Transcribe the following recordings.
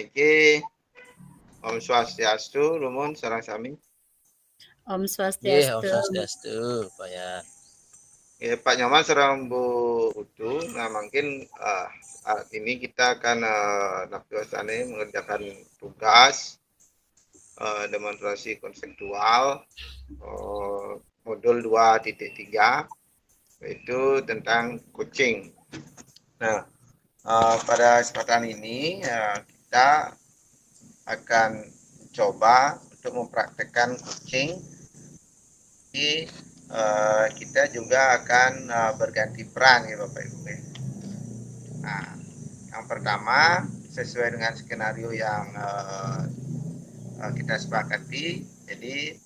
niki Om Swastiastu, Lumun sareng sami. Om Nggih, Swastiastu. Om Swastiastu, Pak ya. Ya, Pak Nyoman sareng Bu Utu. Nah, mungkin saat ini kita akan napiosane mengerjakan tugas demonstrasi konseptual modul 2.3 yaitu tentang kucing. Nah, pada kesempatan ini kita akan coba untuk mempraktekkan kucing. Kita juga akan berganti peran ya Bapak Ibu. Nah, yang pertama sesuai dengan skenario yang kita sepakati. Jadi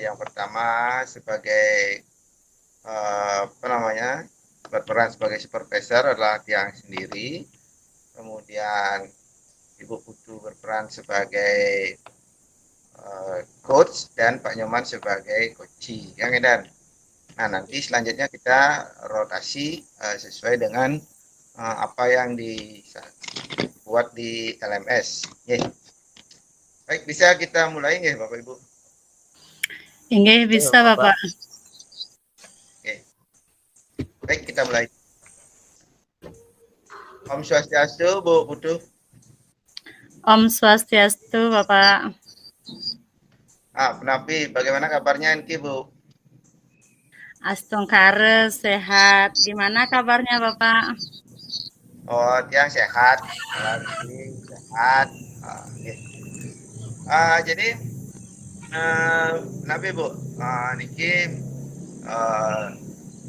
yang pertama sebagai berperan sebagai supervisor adalah Tiang sendiri. Kemudian Ibu Putu berperan sebagai coach dan Pak Nyoman sebagai coachee, yang edan. Nah, nanti selanjutnya kita rotasi sesuai dengan apa yang dibuat di LMS. Baik, bisa kita mulai nggih Bapak Ibu? Inggih bisa Bapak. Oke. Baik, kita mulai. Om Swastiastu, Bu Putu. Om Swastiastu Bapak. Penapi, bagaimana kabarnya Nki Bu? Astungkare sehat. Gimana kabarnya Bapak? Oh, Tiang sehat, sehat. Jadi Nabi Bu, Niki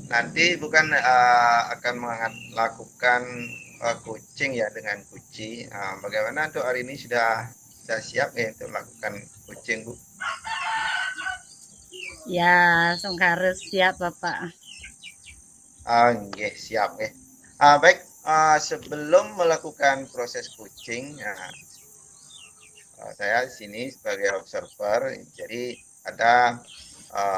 nanti bukan akan melakukan coaching ya dengan kucing. Bagaimana untuk hari ini sudah siap ya untuk melakukan coaching Bu? Ya, Sungkare siap Bapak. Nggih, siap nggih. Baik, sebelum melakukan proses coaching, saya di sini sebagai observer, jadi ada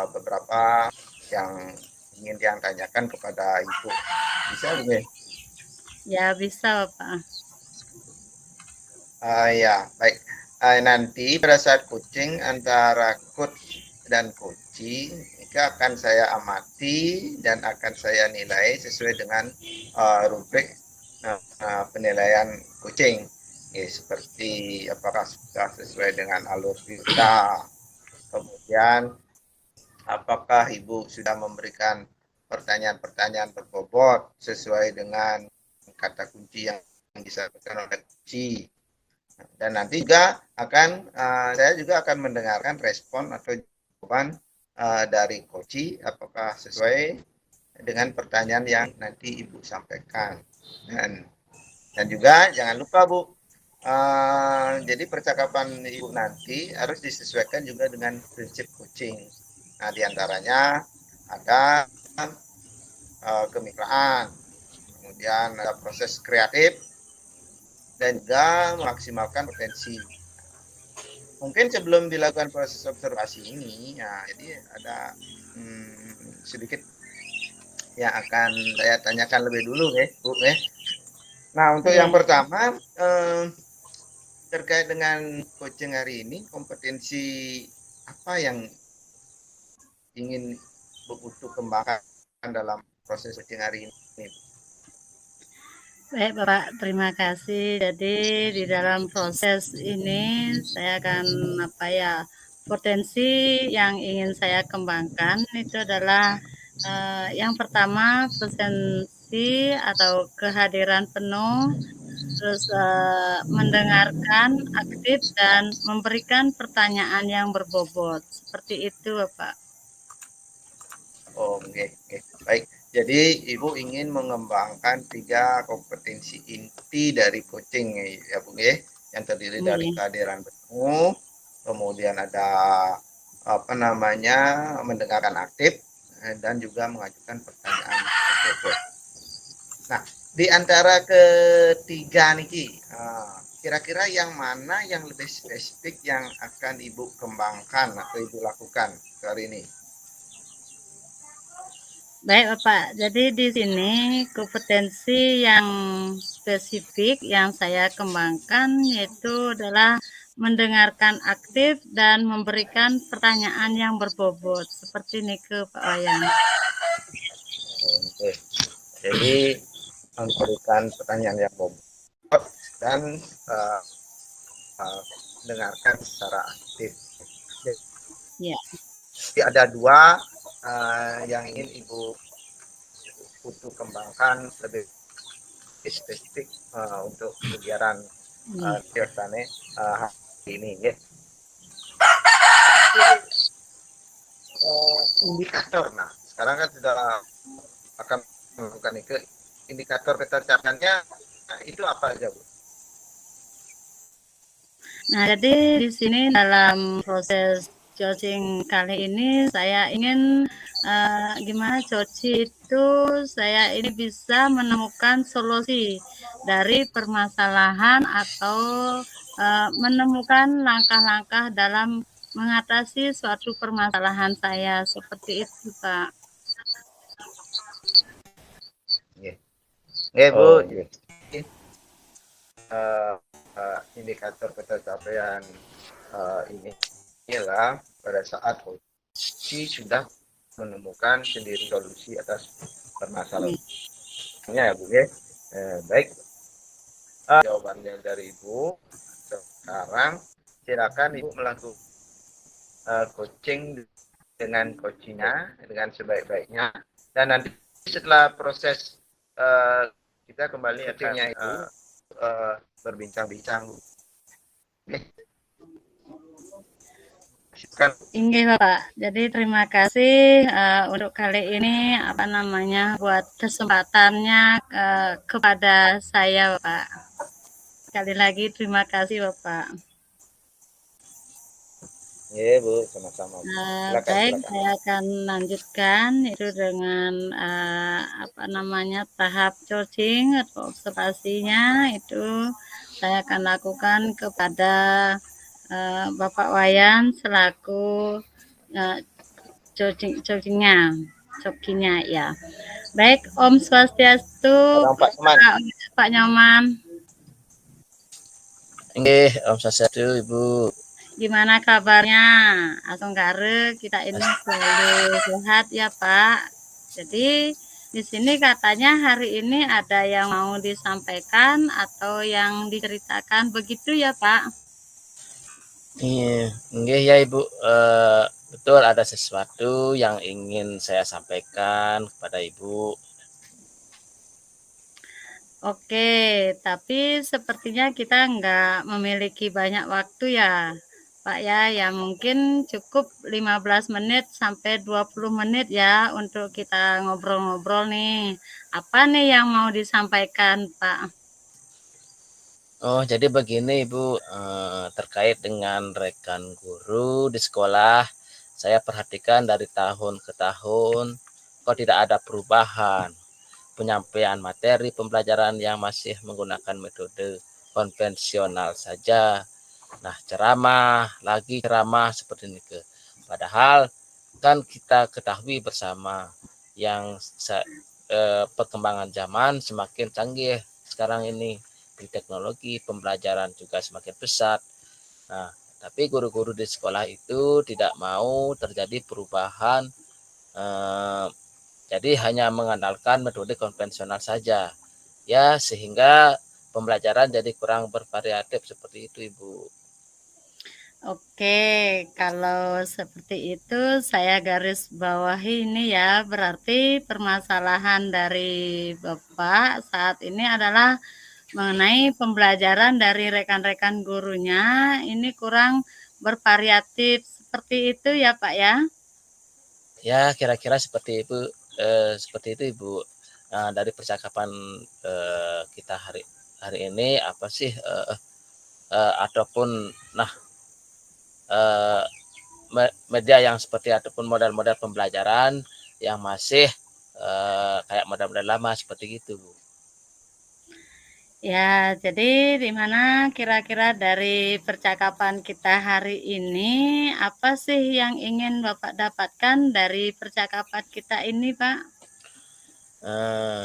beberapa yang ingin Tiang tanyakan kepada Ibu. Bisa nggih? Ya, bisa Bapak. Ya, baik. Nanti pada saat coaching antara coach dan coachee, itu akan saya amati dan akan saya nilai sesuai dengan rubrik penilaian coaching. Seperti apakah sudah sesuai dengan alur kita, kemudian apakah Ibu sudah memberikan pertanyaan-pertanyaan berbobot sesuai dengan kata kunci yang disampaikan oleh coachee. Dan nanti juga saya juga akan mendengarkan respon atau jawaban dari coachee apakah sesuai dengan pertanyaan yang nanti Ibu sampaikan. Dan juga jangan lupa Bu, jadi percakapan Ibu nanti harus disesuaikan juga dengan prinsip coaching. Nah, diantaranya ada kemitraan, kemudian ada proses kreatif, dan juga memaksimalkan potensi. Mungkin sebelum dilakukan proses observasi ini, jadi ada sedikit yang akan saya tanyakan lebih dulu ya, Bu. Nah, untuk yang pertama terkait dengan coaching hari ini, kompetensi apa yang ingin Bu Putu kembangkan dalam proses coaching hari ini? Baik Bapak, terima kasih. Jadi di dalam proses ini saya akan potensi yang ingin saya kembangkan itu adalah yang pertama presensi atau kehadiran penuh, terus mendengarkan aktif dan memberikan pertanyaan yang berbobot. Seperti itu Bapak. Oke. Baik. Jadi Ibu ingin mengembangkan 3 kompetensi inti dari coaching ya Bu ya, yang terdiri dari kehadiran penuh, kemudian ada mendengarkan aktif dan juga mengajukan pertanyaan berbobot. Nah, di antara ketiga niki, kira-kira yang mana yang lebih spesifik yang akan Ibu kembangkan atau Ibu lakukan hari ini? Baik Bapak, jadi di sini kompetensi yang spesifik yang saya kembangkan yaitu adalah mendengarkan aktif dan memberikan pertanyaan yang berbobot. Seperti ini ke Pak Wayan. Oke. Jadi memberikan pertanyaan yang bobot dan mendengarkan secara aktif. Ya. Jadi ada dua yang ingin Ibu Putu kembangkan lebih spesifik untuk kegiatan Tiotane hari ini. Ya. Indikator. Nah, sekarang kan sudah akan melakukan itu. Indikator ketercapaiannya itu apa aja, Bu? Nah, jadi di sini dalam proses coaching kali ini saya ingin gimana coaching itu saya ini bisa menemukan solusi dari permasalahan atau menemukan langkah-langkah dalam mengatasi suatu permasalahan saya seperti itu, Pak. Ya, Bu. Indikator ketercapaian ini ialah pada saat coach sudah menemukan sendiri solusi atas permasalahannya, ya Bu ya. Baik, jawabannya dari Ibu. Sekarang silakan Ibu melakukan coaching dengan coachingnya dengan sebaik-baiknya, dan nanti setelah proses kita kembali coachingnya itu berbincang-bincang. Inggih Bapak. Jadi terima kasih untuk kali ini buat kesempatannya kepada saya Bapak. Sekali lagi terima kasih Bapak. Ya Bu, sama-sama. Baik, saya akan lanjutkan itu dengan tahap coaching atau observasinya itu saya akan lakukan kepada Bapak Wayan selaku coachingnya ya. Baik, Om Swastiastu, Pak Nyoman. Nggih, Om Swastiastu, Ibu. Gimana kabarnya? Asonggare kita ini selalu sehat ya Pak. Jadi di sini katanya hari ini ada yang mau disampaikan atau yang diceritakan begitu ya Pak? Iya, nggih ya Ibu. Betul ada sesuatu yang ingin saya sampaikan kepada Ibu. Oke, tapi sepertinya kita nggak memiliki banyak waktu ya Pak ya mungkin cukup 15 menit sampai 20 menit ya untuk kita ngobrol-ngobrol nih. Apa nih yang mau disampaikan Pak? Oh, jadi begini Ibu, terkait dengan rekan guru di sekolah, saya perhatikan dari tahun ke tahun kok tidak ada perubahan. Penyampaian materi pembelajaran yang masih menggunakan metode konvensional saja. Nah, ceramah seperti ini ke. Padahal kan kita ketahui bersama yang perkembangan zaman semakin canggih sekarang ini, di teknologi pembelajaran juga semakin pesat. Nah, tapi guru-guru di sekolah itu tidak mau terjadi perubahan, jadi hanya mengandalkan metode konvensional saja. Ya, sehingga pembelajaran jadi kurang bervariatif seperti itu, Ibu. Oke, kalau seperti itu saya garis bawahi ini ya, berarti permasalahan dari Bapak saat ini adalah mengenai pembelajaran dari rekan-rekan gurunya ini kurang bervariatif seperti itu ya Pak ya? Ya, kira-kira seperti itu, Ibu. Nah, dari percakapan kita hari ini apa sih ataupun media yang seperti ataupun model-model pembelajaran yang masih kayak model-model lama seperti itu, Bu. Ya, jadi di mana kira-kira dari percakapan kita hari ini, apa sih yang ingin Bapak dapatkan dari percakapan kita ini, Pak?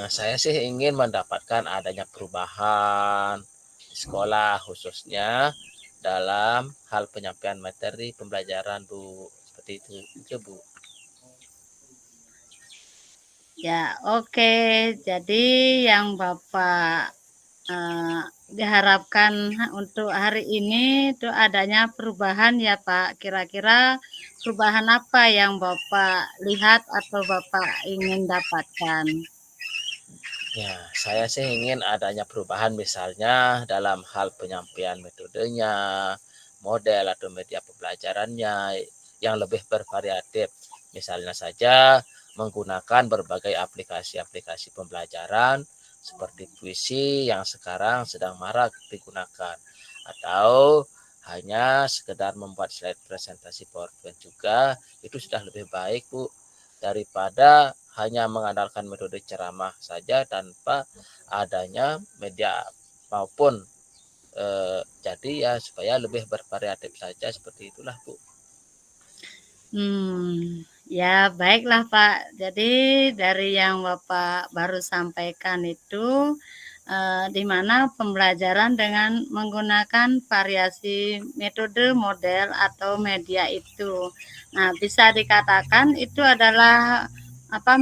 Saya sih ingin mendapatkan adanya perubahan di sekolah khususnya dalam hal penyampaian materi pembelajaran, Bu. Seperti itu Bu. Ya, oke. Jadi yang Bapak diharapkan untuk hari ini itu adanya perubahan ya Pak. Kira-kira perubahan apa yang Bapak lihat atau Bapak ingin dapatkan? Ya, saya sih ingin adanya perubahan misalnya dalam hal penyampaian metodenya, model atau media pembelajarannya yang lebih bervariatif. Misalnya saja menggunakan berbagai aplikasi-aplikasi pembelajaran seperti puisi yang sekarang sedang marak digunakan, atau hanya sekedar membuat slide presentasi PowerPoint juga itu sudah lebih baik Bu, daripada hanya mengandalkan metode ceramah saja tanpa adanya media maupun jadi ya supaya lebih bervariatif saja seperti itulah Bu. Ya baiklah Pak. Jadi dari yang Bapak baru sampaikan itu di mana pembelajaran dengan menggunakan variasi metode, model atau media itu. Nah, bisa dikatakan itu adalah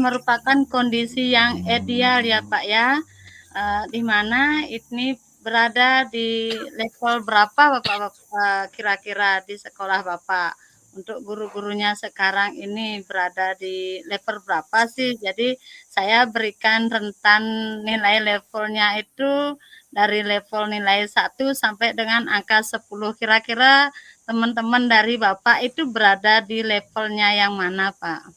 merupakan kondisi yang ideal ya Pak ya. Di mana ini berada di level berapa Bapak kira-kira di sekolah Bapak? Untuk guru-gurunya sekarang ini berada di level berapa sih? Jadi saya berikan rentan nilai levelnya itu dari level nilai 1 sampai dengan angka 10. Kira-kira teman-teman dari Bapak itu berada di levelnya yang mana, Pak?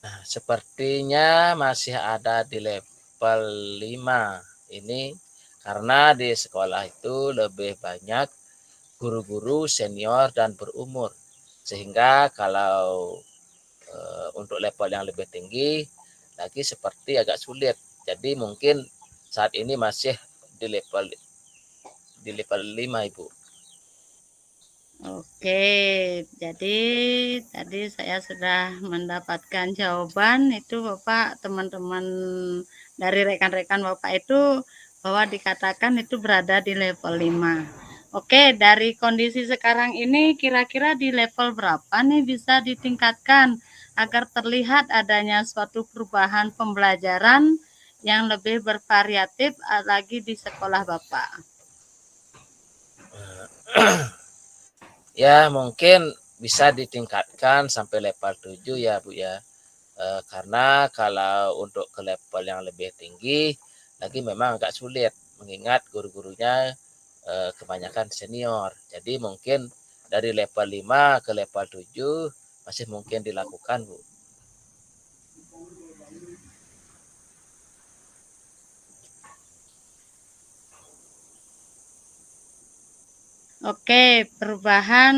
Nah, sepertinya masih ada di level 5 ini karena di sekolah itu lebih banyak guru-guru senior dan berumur. Sehingga kalau untuk level yang lebih tinggi lagi seperti agak sulit. Jadi mungkin saat ini masih di level 5 Ibu. Oke, jadi tadi saya sudah mendapatkan jawaban itu Bapak, teman-teman dari rekan-rekan Bapak itu bahwa dikatakan itu berada di level 5. Oke, dari kondisi sekarang ini kira-kira di level berapa nih bisa ditingkatkan agar terlihat adanya suatu perubahan pembelajaran yang lebih bervariatif lagi di sekolah Bapak? Ya mungkin bisa ditingkatkan sampai level 7 ya Bu ya. Karena kalau untuk ke level yang lebih tinggi lagi memang agak sulit mengingat guru-gurunya kebanyakan senior. Jadi mungkin dari level 5 ke level 7 masih mungkin dilakukan Bu. Oke, perubahan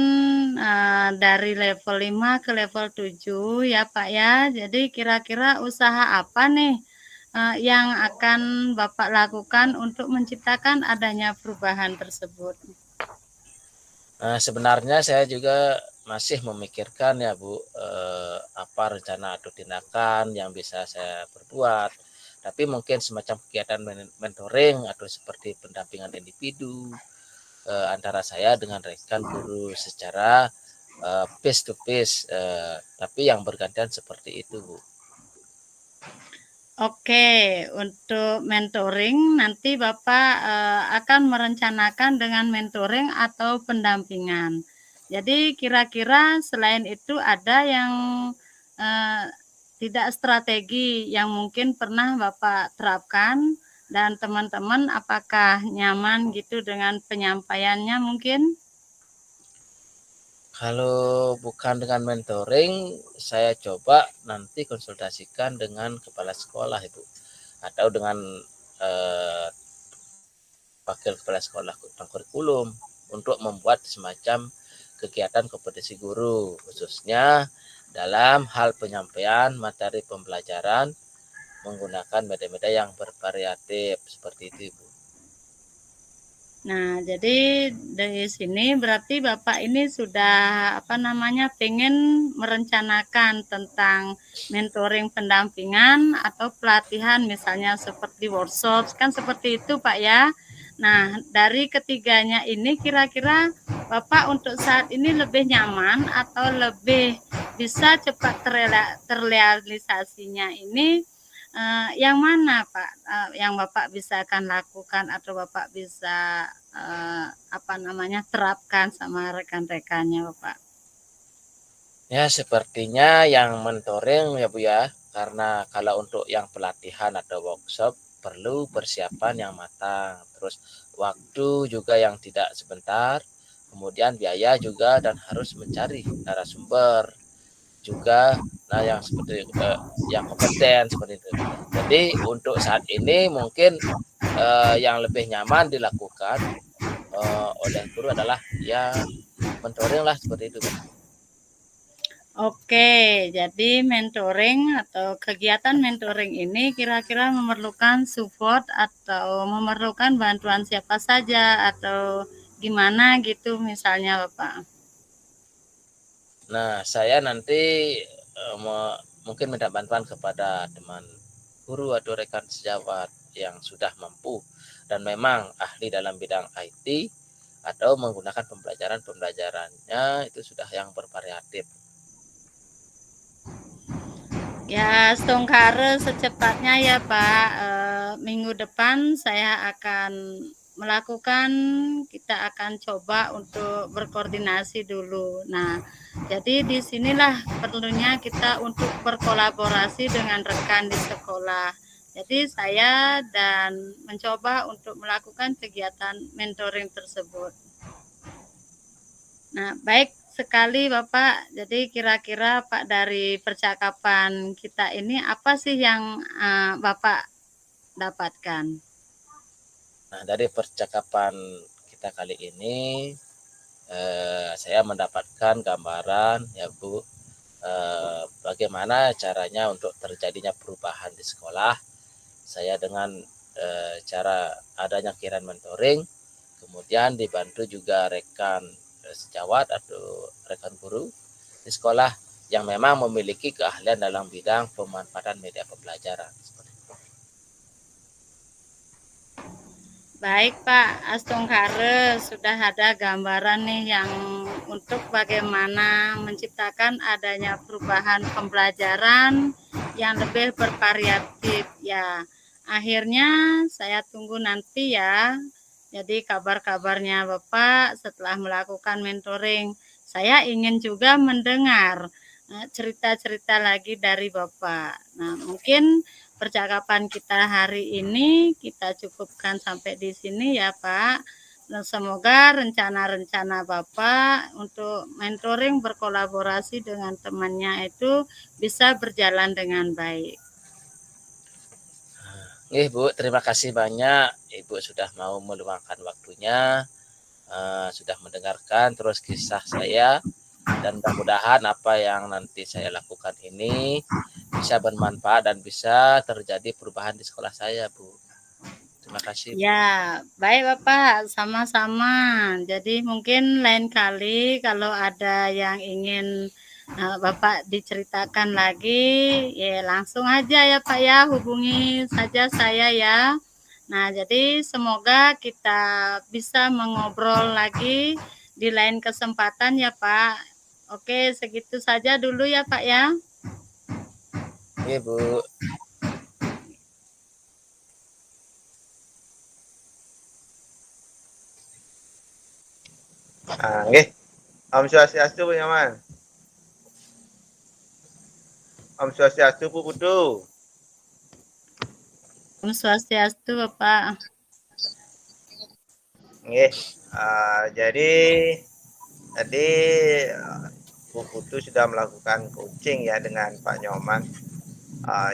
dari level 5 ke level 7 ya Pak ya. Jadi kira-kira usaha apa nih yang akan Bapak lakukan untuk menciptakan adanya perubahan tersebut? Sebenarnya saya juga masih memikirkan ya Bu, apa rencana atau tindakan yang bisa saya perbuat. Tapi mungkin semacam kegiatan mentoring atau seperti pendampingan individu antara saya dengan rekan guru secara face to face, tapi yang bergantian seperti itu Bu. Oke, untuk mentoring nanti Bapak akan merencanakan dengan mentoring atau pendampingan. Jadi kira-kira selain itu ada yang eh, tidak strategi yang mungkin pernah Bapak terapkan dan teman-teman apakah nyaman gitu dengan penyampaiannya mungkin? Kalau bukan dengan mentoring, saya coba nanti konsultasikan dengan kepala sekolah Ibu, atau dengan eh, wakil kepala sekolah tentang kurikulum untuk membuat semacam kegiatan kompetisi guru khususnya dalam hal penyampaian materi pembelajaran menggunakan media-media yang bervariatif seperti itu Ibu. Nah, jadi dari sini berarti Bapak ini sudah pengen merencanakan tentang mentoring pendampingan atau pelatihan misalnya seperti workshop kan seperti itu Pak ya. Nah, dari ketiganya ini kira-kira Bapak untuk saat ini lebih nyaman atau lebih bisa cepat terrealisasinya ini yang mana Pak yang Bapak bisa akan lakukan atau Bapak bisa terapkan sama rekan-rekannya Bapak? Ya, sepertinya yang mentoring ya Bu ya, karena kalau untuk yang pelatihan atau workshop perlu persiapan yang matang, terus waktu juga yang tidak sebentar, kemudian biaya juga dan harus mencari narasumber juga, nah yang seperti yang kompeten seperti itu. Jadi untuk saat ini mungkin yang lebih nyaman dilakukan oleh guru adalah ya mentoring lah seperti itu. Oke, jadi mentoring atau kegiatan mentoring ini kira-kira memerlukan support atau memerlukan bantuan siapa saja atau gimana gitu misalnya Bapak? Nah, saya nanti mungkin minta bantuan kepada teman guru atau rekan sejawat yang sudah mampu dan memang ahli dalam bidang IT atau menggunakan pembelajarannya itu sudah yang bervariatif. Ya, Stongkare secepatnya ya Pak. Minggu depan saya akan kita akan coba untuk berkoordinasi dulu. Nah, jadi disinilah perlunya kita untuk berkolaborasi dengan rekan di sekolah. Jadi saya dan mencoba untuk melakukan kegiatan mentoring tersebut. Nah, baik sekali Bapak. Jadi kira-kira Pak dari percakapan kita ini apa sih yang Bapak dapatkan? Nah, dari percakapan kita kali ini saya mendapatkan gambaran ya Bu, bagaimana caranya untuk terjadinya perubahan di sekolah. Saya dengan cara adanya kiran mentoring, kemudian dibantu juga rekan sejawat atau rekan guru di sekolah yang memang memiliki keahlian dalam bidang pemanfaatan media pembelajaran. Baik Pak Astungkare, sudah ada gambaran nih yang untuk bagaimana menciptakan adanya perubahan pembelajaran yang lebih bervariatif ya. Akhirnya saya tunggu nanti ya. Jadi kabar-kabarnya Bapak setelah melakukan mentoring. Saya ingin juga mendengar cerita-cerita lagi dari Bapak. Nah, mungkin percakapan kita hari ini kita cukupkan sampai di sini ya Pak. Dan semoga rencana-rencana Bapak untuk mentoring berkolaborasi dengan temannya itu bisa berjalan dengan baik. Bu, terima kasih banyak Ibu sudah mau meluangkan waktunya, sudah mendengarkan terus kisah saya, dan mudah-mudahan apa yang nanti saya lakukan ini bisa bermanfaat dan bisa terjadi perubahan di sekolah saya, Bu. Terima kasih. Ya, baik Bapak, sama-sama. Jadi mungkin lain kali kalau ada yang ingin Bapak diceritakan lagi, ya langsung aja ya Pak ya, hubungi saja saya ya. Nah, jadi semoga kita bisa mengobrol lagi di lain kesempatan ya Pak. Oke, segitu saja dulu ya Pak ya. Oke, Bu. Nggih. Om Swastiastu Bu Nyaman. Om Swastiastu Bu Putu. Om Swastiastu Bapak. Nggih. Jadi tadi Bu Putu sudah melakukan coaching ya dengan Pak Nyoman.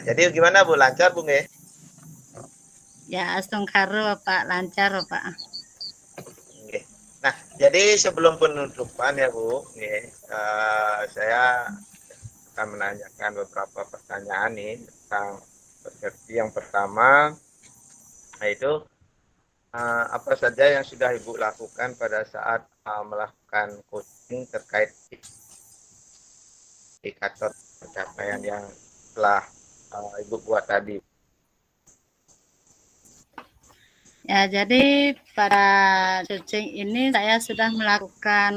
Jadi gimana Bu, lancar Bu nggih? Ya, Astungkaro Bapak, lancar Bapak. Nggih. Nah, jadi sebelum penutupan ya Bu, nggih, saya akan menanyakan beberapa pertanyaan nih tentang persepsi yang pertama, yaitu apa saja yang sudah Ibu lakukan pada saat melakukan coaching terkait indikator pencapaian yang telah Ibu buat tadi? Ya, jadi pada coaching ini saya sudah melakukan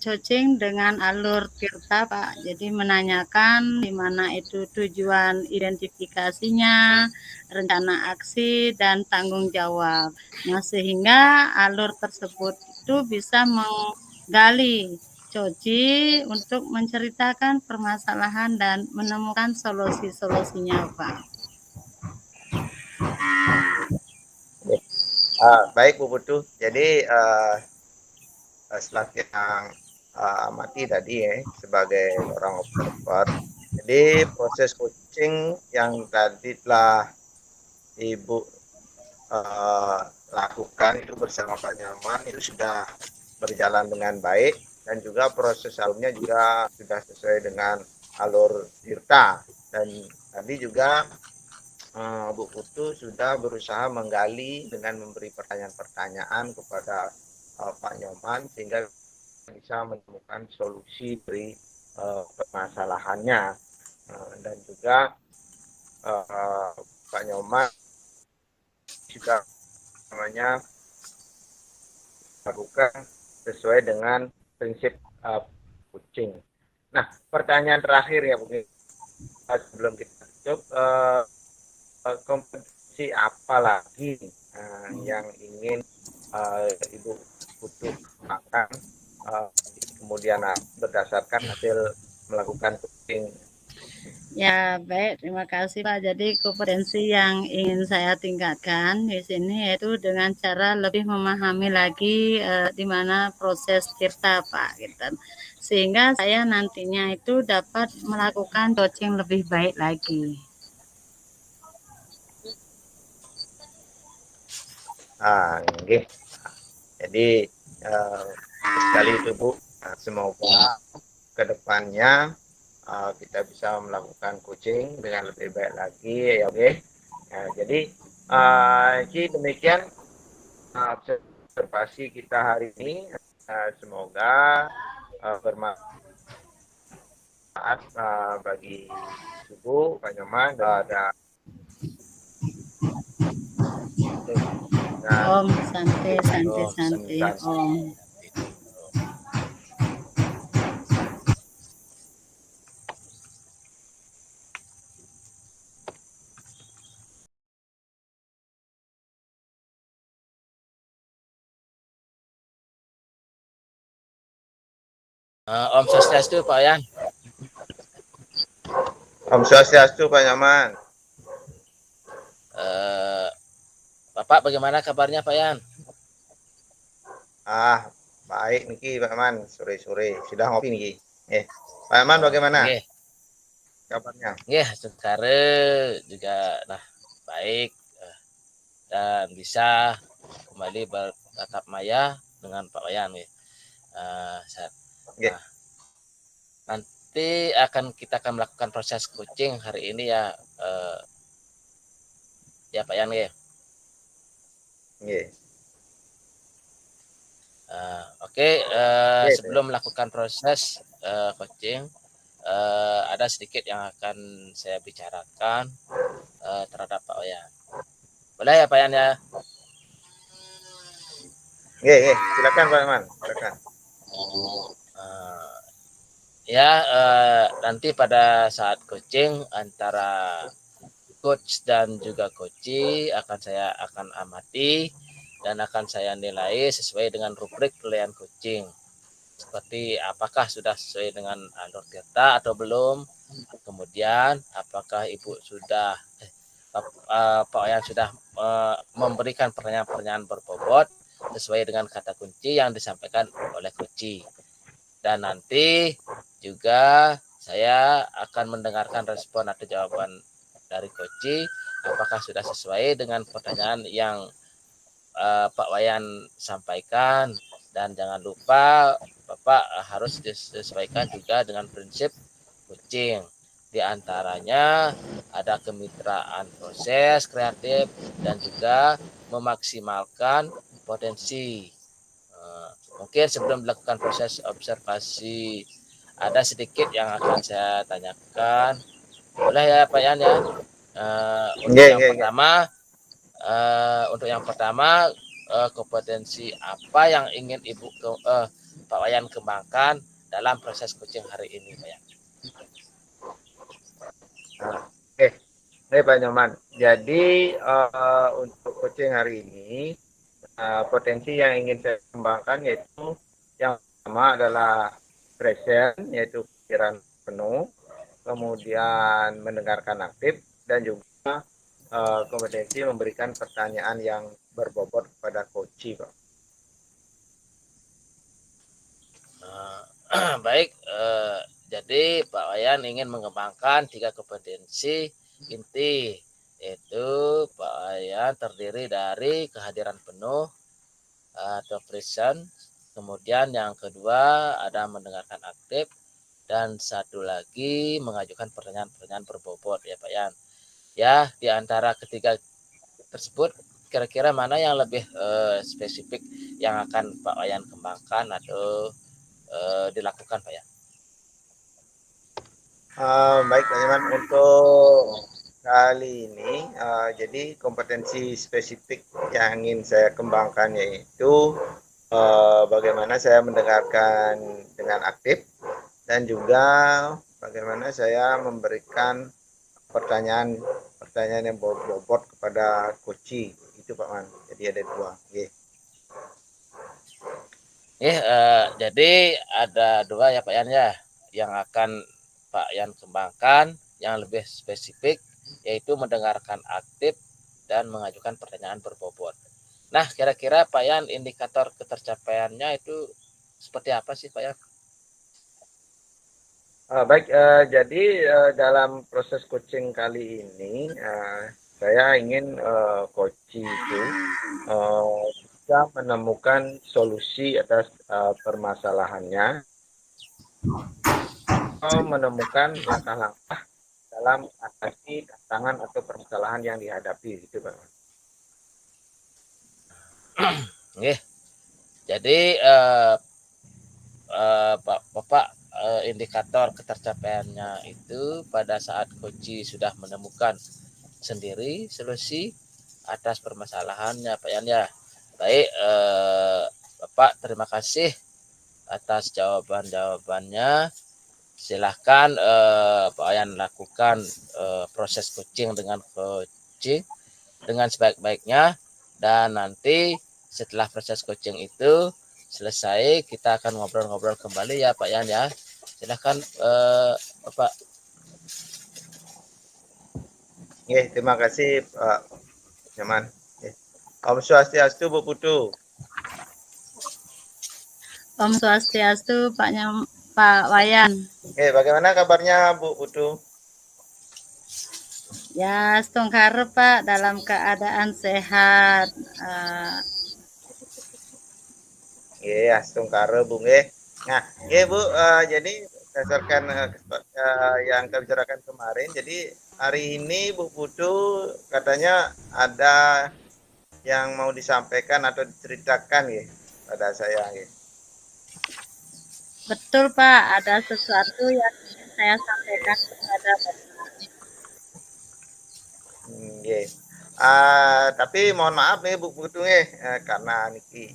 coaching dengan alur Tirta, Pak. Jadi menanyakan di mana itu tujuan identifikasinya, rencana aksi, dan tanggung jawab. Nah, sehingga alur tersebut itu bisa menggali Coci untuk menceritakan permasalahan dan menemukan solusi-solusinya, Pak. Baik Bu Putu, jadi setelah kita amati tadi ya sebagai orang observer, jadi proses coaching yang tadi telah Ibu lakukan itu bersama Pak Nyaman itu sudah berjalan dengan baik dan juga proses alurnya juga sudah sesuai dengan alur Tirta, dan tadi juga Bu Putu sudah berusaha menggali dengan memberi pertanyaan-pertanyaan kepada Pak Nyoman sehingga bisa menemukan solusi dari permasalahannya, dan juga Pak Nyoman juga namanya lakukan sesuai dengan prinsip coaching. Nah, pertanyaan terakhir ya mungkin sebelum kita tutup, kompetisi apa lagi yang ingin Ibu Putu makan kemudian berdasarkan hasil melakukan coaching? Ya, baik. Terima kasih, Pak. Jadi kompetensi yang ingin saya tingkatkan di sini yaitu dengan cara lebih memahami lagi di mana proses Tirta, Pak. Gitu. Sehingga saya nantinya itu dapat melakukan coaching lebih baik lagi. Okay. Jadi sekali itu Bu, semoga kedepannya kita bisa melakukan coaching dengan lebih baik lagi ya, oke. Jadi demikian observasi kita hari ini. Semoga bermanfaat bagi Ibu, Pak Nyoman, dan Om, santai, santai, santai, Om. Om Swastiastu Pak Wayan. Om Swastiastu Pak Nyoman. Bapak bagaimana kabarnya Pak Yan? Baik niki Pak Man, sore-sore sudah ngopi niki. Pak Man bagaimana kabarnya? Sekarang juga baik dan bisa kembali bertatap maya dengan Pak Wayan. Nanti kita akan melakukan proses coaching hari ini ya, ya Pak Yan ya. Sebelum melakukan proses coaching, ada sedikit yang akan saya bicarakan terhadap Pak Wayan. Boleh ya Pak Yan ya? Silakan Pak Man, silakan. Nanti pada saat coaching antara coach dan juga coachee saya akan amati dan akan saya nilai sesuai dengan rubrik penilaian coaching. Seperti apakah sudah sesuai dengan alur Tirta atau belum. Kemudian apakah Ibu sudah Pak Wayan sudah memberikan pertanyaan-pertanyaan berbobot sesuai dengan kata kunci yang disampaikan oleh coachee. Dan nanti juga saya akan mendengarkan respon atau jawaban dari coachee apakah sudah sesuai dengan pertanyaan yang Pak Wayan sampaikan. Dan jangan lupa Bapak harus disesuaikan juga dengan prinsip coaching. Di antaranya ada kemitraan proses kreatif dan juga memaksimalkan potensi. Mungkin sebelum dilakukan proses observasi, ada sedikit yang akan saya tanyakan. Boleh ya Pak Yan ya? Untuk Nggih, yang nggih, nggih. pertama, kompetensi apa yang ingin Pak Wayan kembangkan dalam proses coaching hari ini, Pak Yan? Oke, Pak Nyoman. Jadi untuk coaching hari ini potensi yang ingin saya kembangkan yaitu yang pertama adalah present, yaitu pikiran penuh, kemudian mendengarkan aktif, dan juga kompetensi memberikan pertanyaan yang berbobot kepada coach, Pak. Baik, jadi Pak Wayan ingin mengembangkan 3 kompetensi inti, yaitu Pak Wayan terdiri dari kehadiran penuh atau present, kemudian yang kedua ada mendengarkan aktif, dan satu lagi mengajukan pertanyaan-pertanyaan berbobot ya Pak Yan. Ya, di antara ketiga tersebut kira-kira mana yang lebih spesifik yang akan Pak Wayan kembangkan atau dilakukan Pak Yan? Baik Pak Nyoman, untuk kali ini jadi kompetensi spesifik yang ingin saya kembangkan yaitu bagaimana saya mendengarkan dengan aktif, dan juga bagaimana saya memberikan pertanyaan yang bobot kepada coach. Itu Pak Man. Jadi ada 2. Jadi ada 2 ya Pak Yan ya, yang akan Pak Yan kembangkan yang lebih spesifik, yaitu mendengarkan aktif dan mengajukan pertanyaan berbobot. Nah, kira-kira Pak Yan indikator ketercapaiannya itu seperti apa sih Pak Yan? Baik, jadi dalam proses coaching kali ini saya ingin coach itu bisa menemukan solusi atas permasalahannya, menemukan langkah-langkah dalam mengatasi tantangan atau permasalahan yang dihadapi, gitu Pak. Jadi Bapak indikator ketercapaiannya itu pada saat coach sudah menemukan sendiri solusi atas permasalahannya Pak Yan ya. Baik, Bapak terima kasih atas jawabannya. Silahkan Pak Yan lakukan proses coaching dengan sebaik-baiknya, dan nanti setelah proses coaching itu selesai kita akan ngobrol-ngobrol kembali ya Pak Yan ya. Silahkan Bapak. Terima kasih Pak Nyaman. Om Swastiastu Bu Putu. Om Swastiastu Pak Wayan. Bagaimana kabarnya Bu Putu? Ya, setungkar Pak, dalam keadaan sehat. Setungkar Bu. Nah, Bu, jadi berdasarkan yang kita bicarakan kemarin, jadi hari ini Bu Putu katanya ada yang mau disampaikan atau diceritakan pada saya. Betul Pak, ada sesuatu yang ingin saya sampaikan kepada Bapak. Tapi mohon maaf nih Bu Putu karena niki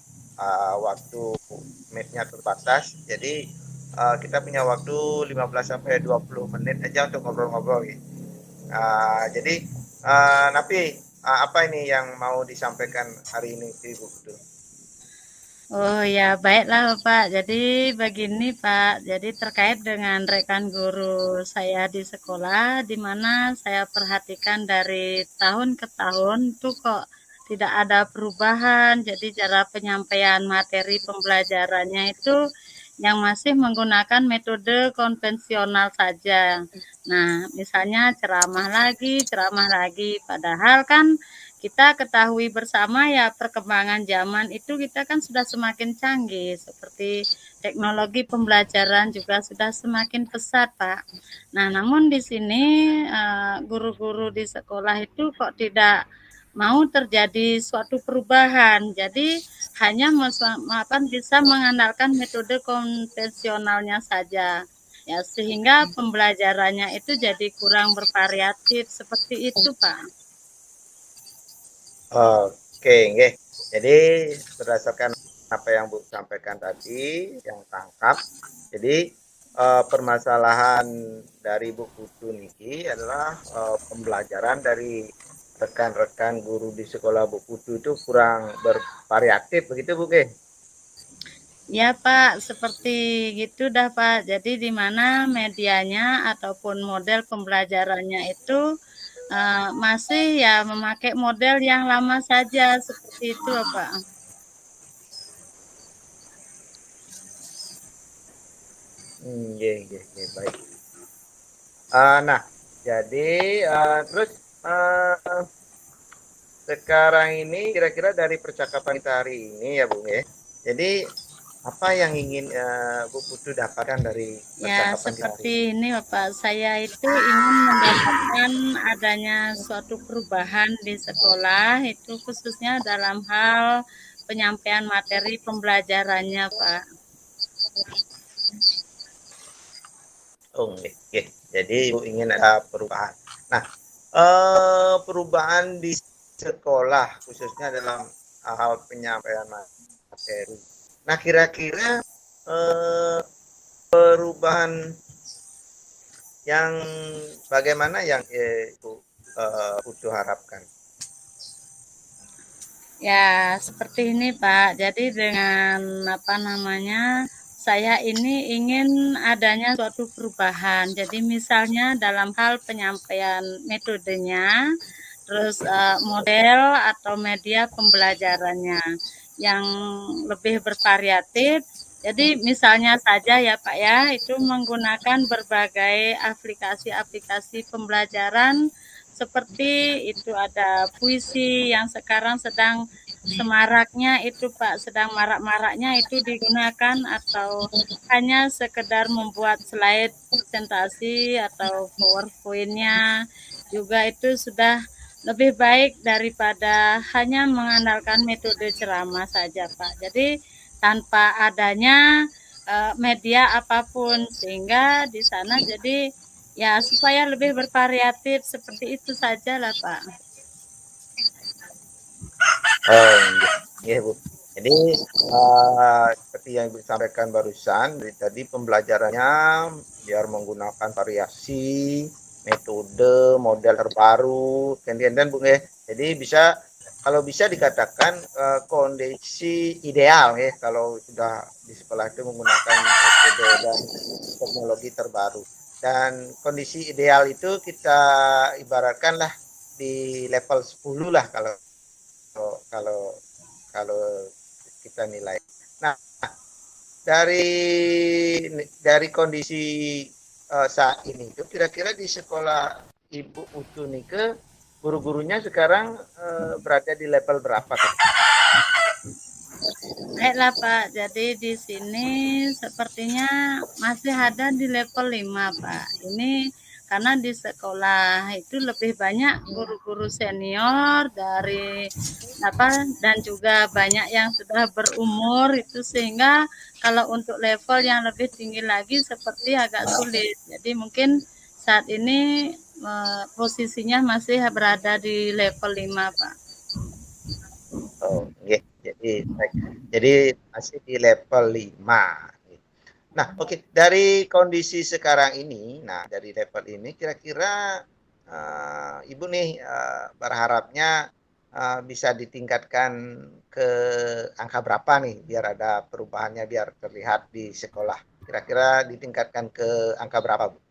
waktu mic-nya terbatas, jadi kita punya waktu 15 sampai 20 menit aja untuk ngobrol-ngobrol. Jadi Napi, apa ini yang mau disampaikan hari ini Bu Putu? Oh ya, baiklah Bapak. Jadi begini Pak, jadi terkait dengan rekan guru saya di sekolah, di mana saya perhatikan dari tahun ke tahun tuh kok tidak ada perubahan. Jadi cara penyampaian materi pembelajarannya itu yang masih menggunakan metode konvensional saja. Nah, misalnya ceramah lagi, padahal kan kita ketahui bersama ya perkembangan zaman itu kita kan sudah semakin canggih, seperti teknologi pembelajaran juga sudah semakin pesat, Pak. Nah, namun di sini guru-guru di sekolah itu kok tidak mau terjadi suatu perubahan. Jadi hanya bisa mengandalkan metode konvensionalnya saja. Ya, sehingga pembelajarannya itu jadi kurang bervariatif seperti itu, Pak. Oke, nggih. Jadi berdasarkan apa yang Bu sampaikan tadi, yang tangkap, jadi permasalahan dari Bu Putu niki adalah pembelajaran dari rekan-rekan guru di sekolah Bu Putu itu kurang bervariatif, begitu Bu? Ya Pak, seperti gitu dah Pak. Jadi di mana medianya ataupun model pembelajarannya itu masih ya memakai model yang lama saja seperti itu Pak. Baik. Nah, jadi terus sekarang ini kira-kira dari percakapan kita hari ini ya Bung ya. Jadi apa yang ingin Bu Putu dapatkan dari Ya, percakapan seperti ini Bapak, saya itu ingin mendapatkan adanya suatu perubahan di sekolah, itu khususnya dalam hal penyampaian materi pembelajarannya, Pak. Oh, okay. Jadi Ibu ingin ada perubahan. Nah, perubahan di sekolah khususnya dalam hal penyampaian materi. Nah, kira-kira perubahan yang bagaimana yang Ibu Putu harapkan? Ya, seperti ini Pak. Jadi dengan saya ini ingin adanya suatu perubahan. Jadi misalnya dalam hal penyampaian metodenya, terus model atau media pembelajarannya yang lebih bervariatif. Jadi misalnya saja ya Pak ya, itu menggunakan berbagai aplikasi-aplikasi pembelajaran seperti itu ada puisi yang sekarang sedang semaraknya itu Pak, sedang marak-maraknya itu digunakan atau hanya sekedar membuat slide presentasi atau PowerPoint-nya juga itu sudah lebih baik daripada hanya mengandalkan metode ceramah saja Pak. Jadi tanpa adanya media apapun sehingga di sana jadi ya supaya lebih bervariatif seperti itu saja lah Pak. Oh iya Bu. Jadi seperti yang disampaikan barusan, tadi pembelajarannya biar menggunakan variasi, metode, model terbaru, dan Bu ya. Jadi kalau bisa dikatakan kondisi ideal ya kalau sudah di sekolah itu menggunakan metode dan teknologi terbaru. Dan kondisi ideal itu kita ibaratkan lah di level 10 lah kalau kita nilai. Nah, dari kondisi saat ini itu kira-kira di sekolah Ibu Putu Nike guru-gurunya sekarang berada di level berapa? Baiklah Pak, jadi di sini sepertinya masih ada di level 5 Pak. Ini karena di sekolah itu lebih banyak guru-guru senior dari dan juga banyak yang sudah berumur itu sehingga kalau untuk level yang lebih tinggi lagi seperti agak sulit. Jadi mungkin saat ini posisinya masih berada di level 5 Pak. Oh, yeah. Jadi masih di level 5. Nah, oke. Dari kondisi sekarang ini, dari level ini kira-kira Ibu nih berharapnya bisa ditingkatkan ke angka berapa nih biar ada perubahannya, biar terlihat di sekolah. Kira-kira ditingkatkan ke angka berapa, Bu?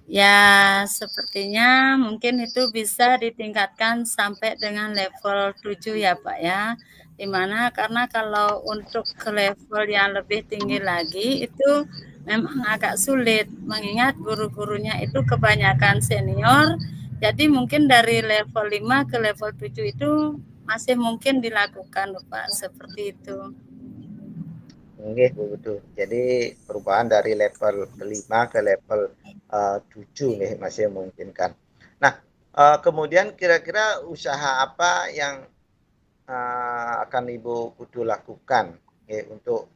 Ya, sepertinya mungkin itu bisa ditingkatkan sampai dengan level 7 ya Pak ya. Dimana karena kalau untuk ke level yang lebih tinggi lagi itu memang agak sulit mengingat guru-gurunya itu kebanyakan senior Jadi mungkin dari level 5 ke level 7 itu masih mungkin dilakukan, Pak, seperti itu. Nggih, betul. Jadi perubahan dari level 5 ke level 7 nih masih memungkinkan. Nah, kemudian kira-kira usaha apa yang akan Ibu Putu lakukan untuk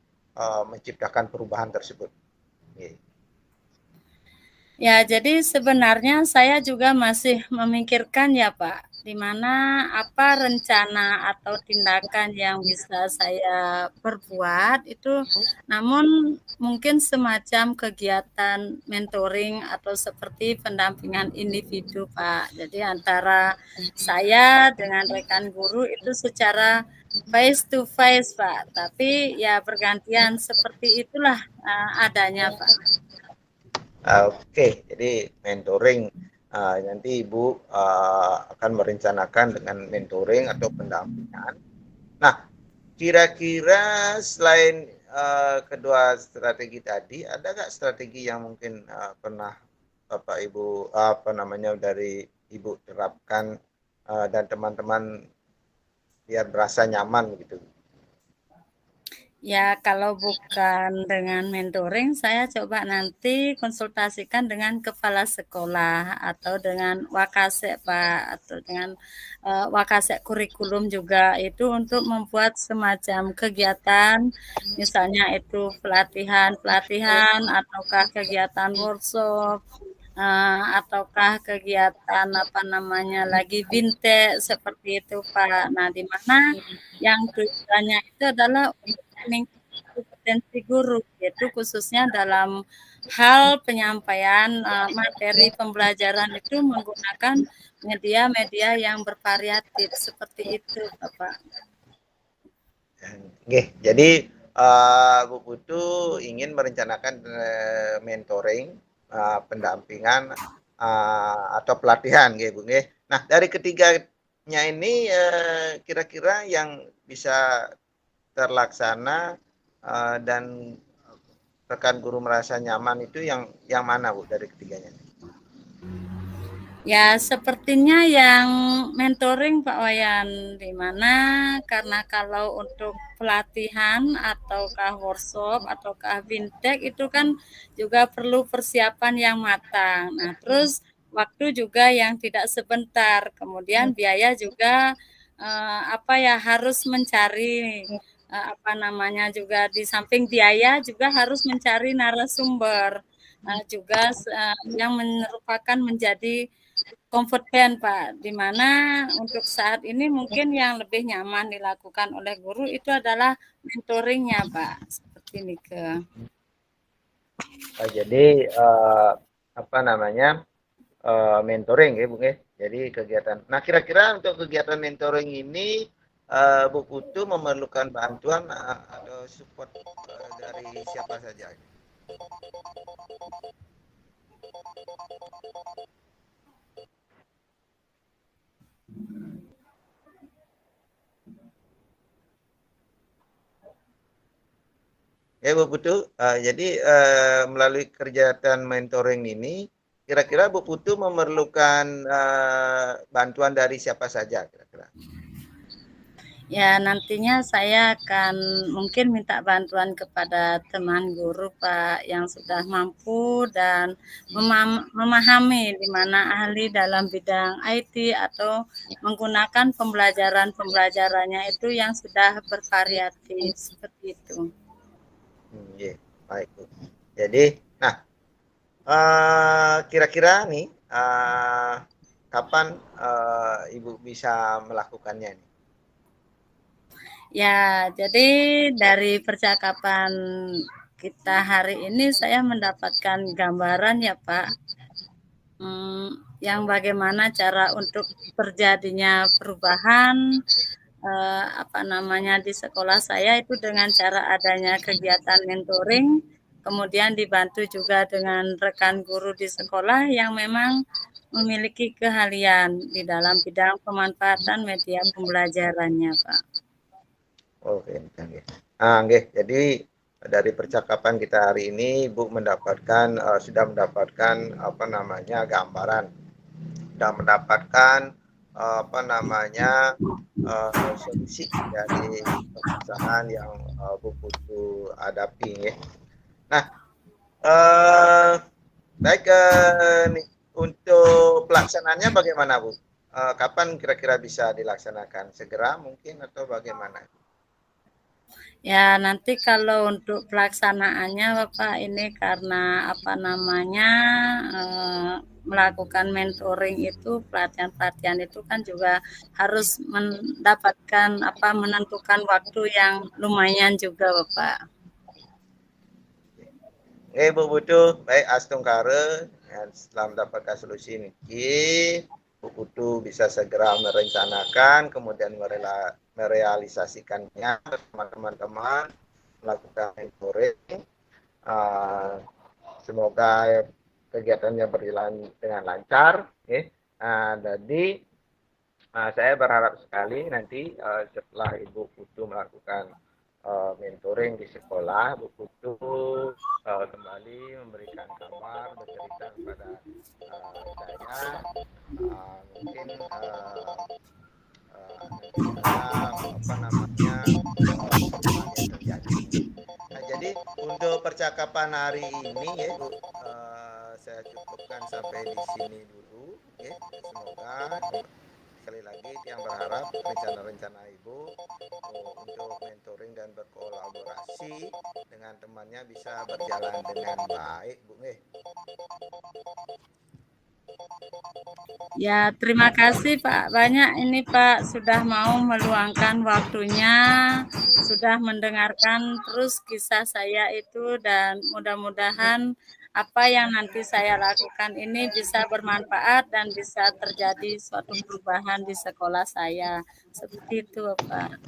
menciptakan perubahan tersebut? Ya, jadi sebenarnya saya juga masih memikirkan ya Pak, di mana apa rencana atau tindakan yang bisa saya perbuat itu, namun mungkin semacam kegiatan mentoring atau seperti pendampingan individu Pak. Jadi antara saya dengan rekan guru itu secara face to face Pak, tapi ya bergantian seperti itulah adanya Pak. Oke, jadi mentoring nanti Ibu akan merencanakan dengan mentoring atau pendampingan. Nah, kira-kira selain kedua strategi tadi, ada nggak strategi yang mungkin pernah Bapak Ibu dari Ibu terapkan dan teman-teman biar berasa nyaman gitu? Ya, kalau bukan dengan mentoring, saya coba nanti konsultasikan dengan kepala sekolah atau dengan wakasek, Pak, atau dengan wakasek kurikulum juga itu untuk membuat semacam kegiatan, misalnya itu pelatihan-pelatihan ataukah kegiatan workshop ataukah kegiatan apa namanya lagi binte seperti itu Pak. Nah, di mana yang tujuannya itu adalah meningkatkan kompetensi guru, yaitu khususnya dalam hal penyampaian materi pembelajaran itu menggunakan media-media yang bervariatif seperti itu, Bapak. Oke, jadi Bu Putu ingin merencanakan mentoring, pendampingan atau pelatihan, gitu, Bu. Nah, dari ketiganya ini kira-kira yang bisa terlaksana dan rekan guru merasa nyaman itu yang mana, Bu, dari ketiganya? Ya, sepertinya yang mentoring Pak Wayan, di mana karena kalau untuk pelatihan ataukah workshop ataukah fintech itu kan juga perlu persiapan yang matang. Nah, terus waktu juga yang tidak sebentar. Kemudian biaya juga harus mencari apa namanya juga di samping biaya juga harus mencari narasumber. Juga yang merupakan menjadi kompeten Pak, di mana untuk saat ini mungkin yang lebih nyaman dilakukan oleh guru itu adalah mentoringnya Pak, seperti Nike. Jadi mentoring ya, Bu. Jadi kegiatan. Nah, kira-kira untuk kegiatan mentoring ini Bu Putu memerlukan bantuan atau support dari siapa saja? Ya, Bu Putu. Jadi melalui kegiatan mentoring ini, kira-kira Bu Putu memerlukan bantuan dari siapa saja kira-kira? Ya, nantinya saya akan mungkin minta bantuan kepada teman guru Pak yang sudah mampu dan memahami di mana ahli dalam bidang IT atau menggunakan pembelajarannya itu yang sudah bervariatif seperti itu. Ya, baik, Bu. Jadi, nah, kira-kira nih kapan Ibu bisa melakukannya nih? Ya, jadi dari percakapan kita hari ini saya mendapatkan gambaran ya Pak, yang bagaimana cara untuk terjadinya perubahan di sekolah saya itu dengan cara adanya kegiatan mentoring, kemudian dibantu juga dengan rekan guru di sekolah yang memang memiliki keahlian di dalam bidang pemanfaatan media pembelajarannya, Pak. Oke, oke. Nggih. Jadi dari percakapan kita hari ini, Bu sudah mendapatkan gambaran sudah mendapatkan solusi dari permasalahan yang Bu Putu hadapi ya. Nah, baik, untuk pelaksanaannya bagaimana Bu? Kapan kira-kira bisa dilaksanakan? Segera mungkin atau bagaimana? Ya, nanti kalau untuk pelaksanaannya Bapak ini karena melakukan mentoring itu pelatihan-pelatihan itu kan juga harus mendapatkan menentukan waktu yang lumayan juga Bapak. Bu Putu, baik astungkare setelah mendapatkan solusi ini, Bu Putu bisa segera merencanakan, kemudian merealisasikannya bersama teman-teman, melakukan mentoring. Semoga kegiatannya berjalan dengan lancar. Jadi saya berharap sekali nanti setelah Ibu Putu melakukan mentoring di sekolah, Bu Putu kembali memberikan kabar, bercerita kepada saya, mungkin nanti ada perubahan yang terjadi. Nah, jadi untuk percakapan hari ini ya Bu, saya cukupkan sampai di sini dulu. Semoga sekali lagi yang berharap rencana-rencana Ibu untuk mentoring dan berkolaborasi dengan temannya bisa berjalan dengan baik, Bu. Ya, terima kasih Pak. Banyak ini Pak sudah mau meluangkan waktunya, sudah mendengarkan terus kisah saya itu dan mudah-mudahan apa yang nanti saya lakukan ini bisa bermanfaat dan bisa terjadi suatu perubahan di sekolah saya. Seperti itu, Pak.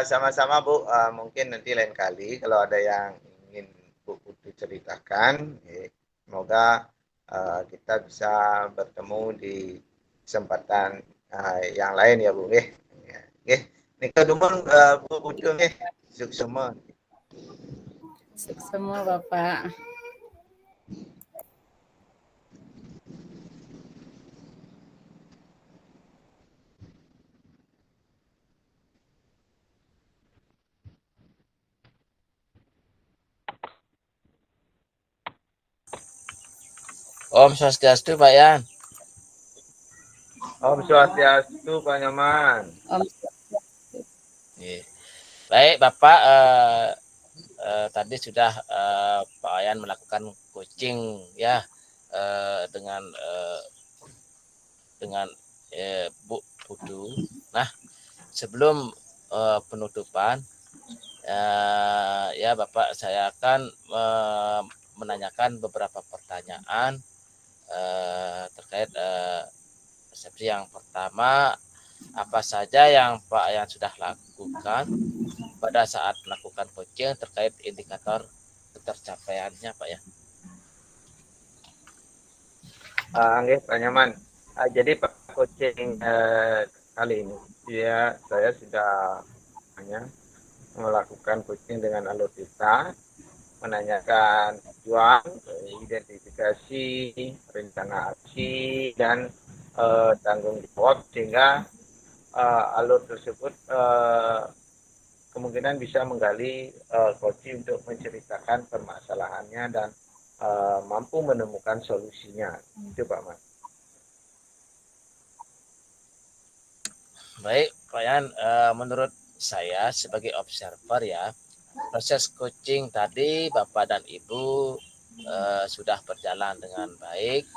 Sama-sama Bu. Mungkin nanti lain kali kalau ada yang ingin Bu Putri ceritakan, semoga kita bisa bertemu di kesempatan yang lain ya Bu. Nika dumun Bu Putri suksema. Semua Bapak. Om Swastiastu Pak Yan. Om Swastiastu Pak Nyoman. Om. Baik Bapak, tadi sudah Pak Yan melakukan coaching ya dengan Bu Putu. Nah, sebelum penutupan ya Bapak, saya akan menanyakan beberapa pertanyaan terkait persepsi. Yang pertama, apa saja yang Pak Yan sudah lakukan pada saat melakukan coaching terkait indikator ketercapaiannya Pak Yan? Pak Nyoman. Jadi Pak coaching kali ini ya saya sudah melakukan coaching dengan alutsista, menanyakan tujuan, identifikasi, rencana aksi, dan tanggung jawab, sehingga alur tersebut kemungkinan bisa menggali coach untuk menceritakan permasalahannya dan mampu menemukan solusinya. Itu Pak Mas. Baik Pak Yan, menurut saya sebagai observer ya, proses coaching tadi Bapak dan Ibu sudah berjalan dengan baik,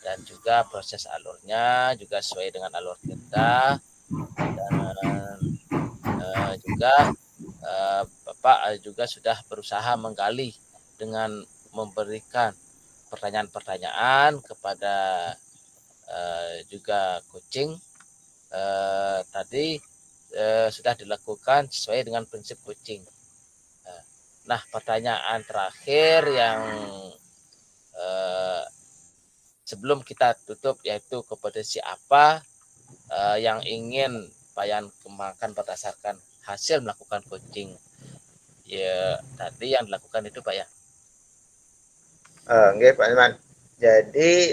dan juga proses alurnya juga sesuai dengan alur kita, dan juga Bapak juga sudah berusaha menggali dengan memberikan pertanyaan-pertanyaan kepada juga coaching tadi sudah dilakukan sesuai dengan prinsip coaching. Nah, pertanyaan terakhir yang sebelum kita tutup, yaitu kompetensi apa yang ingin Pak Yan kembangkan berdasarkan hasil melakukan coaching ya tadi yang dilakukan itu Pak ya? Nggih Pak Iman. Jadi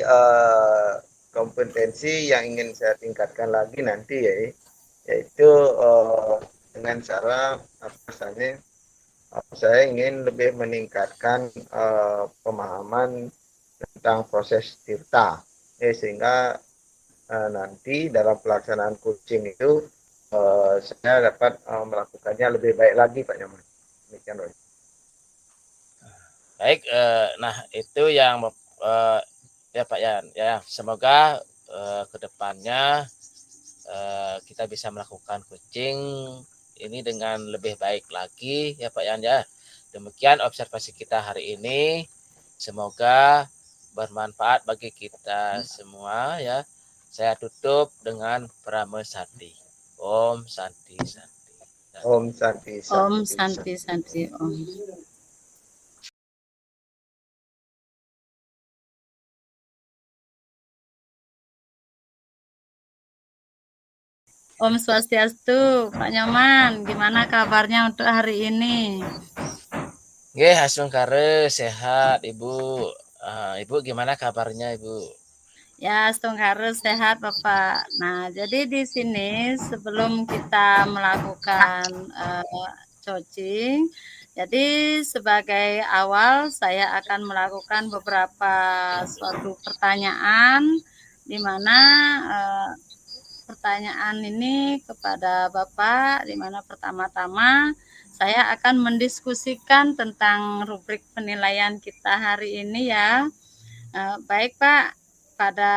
kompetensi yang ingin saya tingkatkan lagi nanti yaitu dengan cara misalnya saya ingin lebih meningkatkan pemahaman tentang proses tirta, sehingga nanti dalam pelaksanaan coaching itu saya dapat melakukannya lebih baik lagi, Pak Nyoman. Demikian, Roy. Baik, nah itu yang ya Pak Yan, ya semoga kedepannya kita bisa melakukan coaching ini dengan lebih baik lagi ya Pak Yan ya. Demikian observasi kita hari ini. Semoga bermanfaat bagi kita semua ya. Saya tutup dengan Pramesati. Om Santi Santi. Om Santi Santi. Om Santi Santi Om. Om Swastiastu, Pak Nyoman, gimana kabarnya untuk hari ini? Nggih, asungkare sehat Ibu. Ibu gimana kabarnya Ibu? Ya, Astunghare sehat Bapak. Nah, jadi di sini sebelum kita melakukan coaching, jadi sebagai awal saya akan melakukan beberapa suatu pertanyaan di mana pertanyaan ini kepada Bapak, di mana pertama-tama saya akan mendiskusikan tentang rubrik penilaian kita hari ini ya. Baik Pak, pada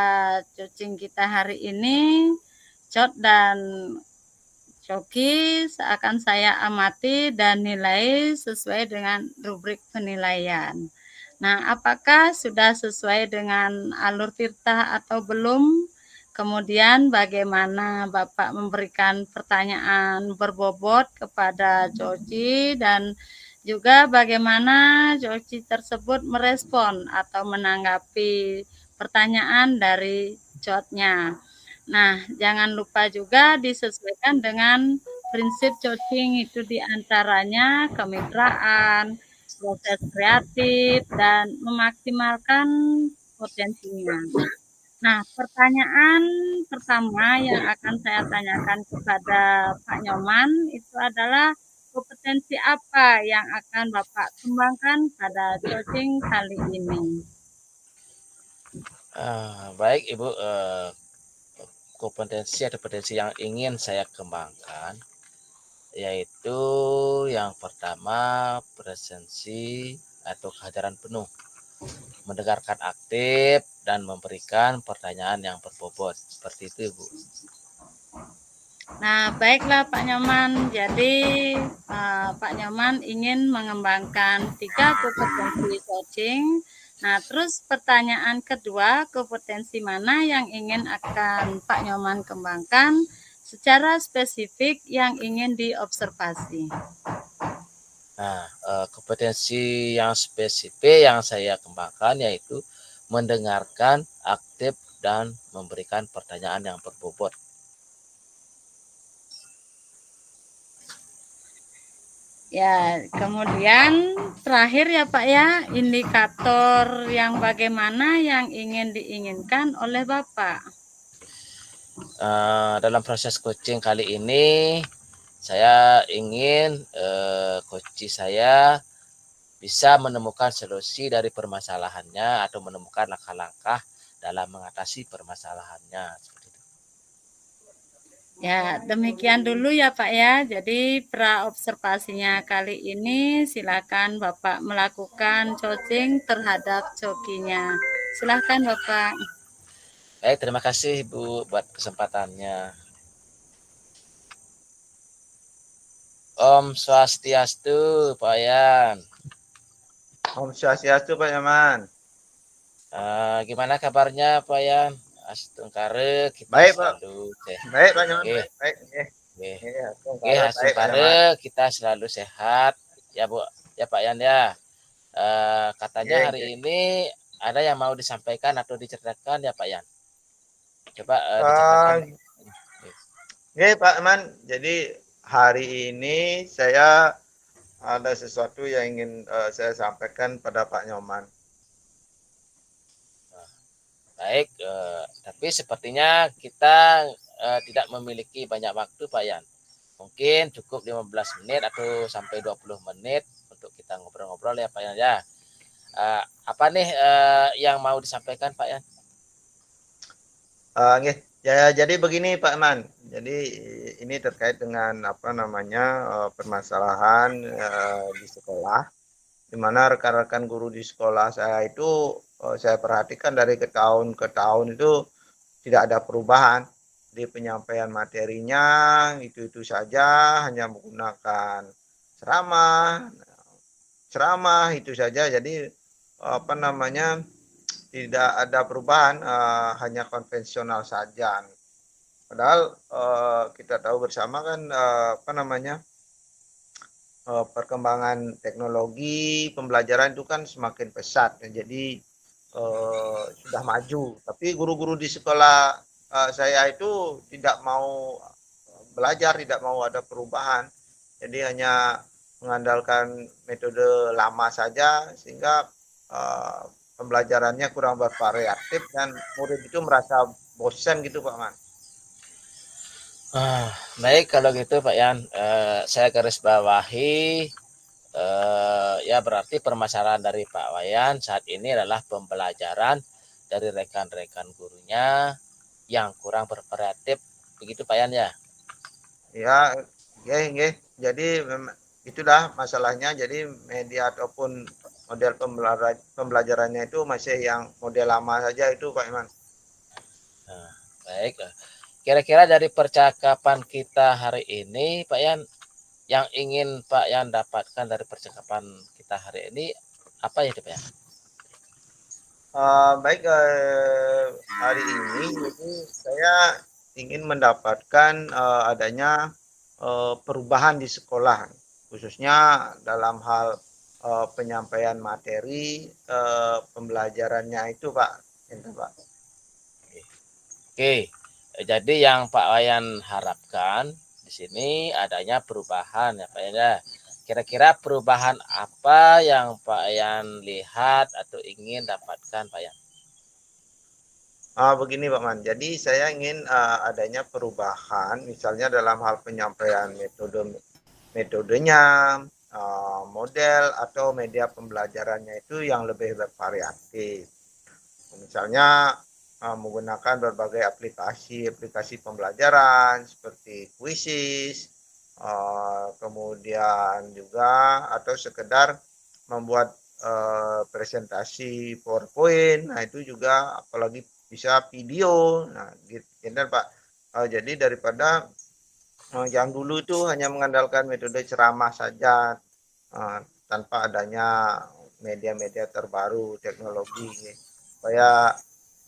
coaching kita hari ini, Cot dan Coki akan saya amati dan nilai sesuai dengan rubrik penilaian. Nah, apakah sudah sesuai dengan alur tirta atau belum? Kemudian bagaimana Bapak memberikan pertanyaan berbobot kepada Coci dan juga bagaimana Coci tersebut merespon atau menanggapi pertanyaan dari Cotnya. Nah, jangan lupa juga disesuaikan dengan prinsip coaching itu diantaranya kemitraan, proses kreatif, dan memaksimalkan potensinya. Nah, pertanyaan pertama yang akan saya tanyakan kepada Pak Nyoman itu adalah kompetensi apa yang akan Bapak kembangkan pada coaching kali ini? Baik Ibu, kompetensi atau potensi yang ingin saya kembangkan yaitu yang pertama presensi atau kehadiran penuh, mendengarkan aktif dan memberikan pertanyaan yang berbobot, seperti itu Ibu. Nah, baiklah Pak Nyoman. Jadi Pak Nyoman ingin mengembangkan 3 kompetensi coaching. Nah, terus pertanyaan kedua, kompetensi mana yang ingin akan Pak Nyoman kembangkan secara spesifik yang ingin diobservasi? Nah, kompetensi yang spesifik yang saya kembangkan yaitu mendengarkan aktif dan memberikan pertanyaan yang berbobot. Ya, kemudian terakhir ya Pak ya, indikator yang bagaimana yang ingin diinginkan oleh Bapak? Dalam proses coaching kali ini, saya ingin coach saya bisa menemukan solusi dari permasalahannya atau menemukan langkah-langkah dalam mengatasi permasalahannya. Ya, demikian dulu ya Pak ya. Jadi pra-observasinya kali ini silakan Bapak melakukan coaching terhadap cokinya. Silakan Bapak. Baik, terima kasih Ibu buat kesempatannya. Om Swastiastu, Pak Yan. Om Swastiastu, Pak Nyoman. Gimana kabarnya Pak Yan? Astungkare kita baik, selalu sehat. Baik Pak Nyoman. Baik. Astungkare kita selalu sehat ya Bu, ya Pak Yan ya. Katanya hari ini ada yang mau disampaikan atau diceritakan ya Pak Yan. Coba diceritakan. Pak Man, jadi hari ini saya ada sesuatu yang ingin saya sampaikan pada Pak Nyoman. Baik, tapi sepertinya kita tidak memiliki banyak waktu, Pak Yan. Mungkin cukup 15 menit atau sampai 20 menit untuk kita ngobrol-ngobrol ya, Pak Yan ya. Apa nih yang mau disampaikan, Pak Yan? Nggih. Ya, jadi begini Pak Man. Jadi ini terkait dengan apa namanya permasalahan di sekolah, di mana rekan-rekan guru di sekolah saya itu saya perhatikan dari ke tahun itu tidak ada perubahan di penyampaian materinya, itu saja, hanya menggunakan ceramah, ceramah itu saja. Jadi apa namanya tidak ada perubahan, hanya konvensional saja. Padahal kita tahu bersama kan apa namanya perkembangan teknologi pembelajaran itu kan semakin pesat. Jadi sudah maju. Tapi guru-guru di sekolah saya itu tidak mau belajar, tidak mau ada perubahan. Jadi hanya mengandalkan metode lama saja sehingga pembelajarannya kurang bervariatif dan murid itu merasa bosan gitu Pak Man. Baik kalau gitu Pak Yan, saya garis bawahi ya berarti permasalahan dari Pak Wayan saat ini adalah pembelajaran dari rekan-rekan gurunya yang kurang bervariatif, begitu Pak Yan ya. Ya, nggih. Jadi itulah masalahnya. Jadi media ataupun model pembelajarannya itu masih yang model lama saja itu Pak Iman. Baik, kira-kira dari percakapan kita hari ini Pak Yan, yang ingin Pak Yan dapatkan dari percakapan kita hari ini apa ya Pak Yan? Baik, hari ini jadi saya ingin mendapatkan adanya perubahan di sekolah, khususnya dalam hal penyampaian materi pembelajarannya itu Pak. Itu, Pak. Oke, jadi yang Pak Wayan harapkan di sini adanya perubahan ya Pak ya. Kira-kira perubahan apa yang Pak Yan lihat atau ingin dapatkan Pak Yan? Begini Pak Man, jadi saya ingin adanya perubahan, misalnya dalam hal penyampaian metodenya, model atau media pembelajarannya itu yang lebih bervariatif. Misalnya menggunakan berbagai aplikasi pembelajaran seperti Quizzes, kemudian juga atau sekedar membuat presentasi PowerPoint. Nah itu juga apalagi bisa video. Nah gitu Pak. Jadi daripada yang dulu itu hanya mengandalkan metode ceramah saja tanpa adanya media-media terbaru teknologi, supaya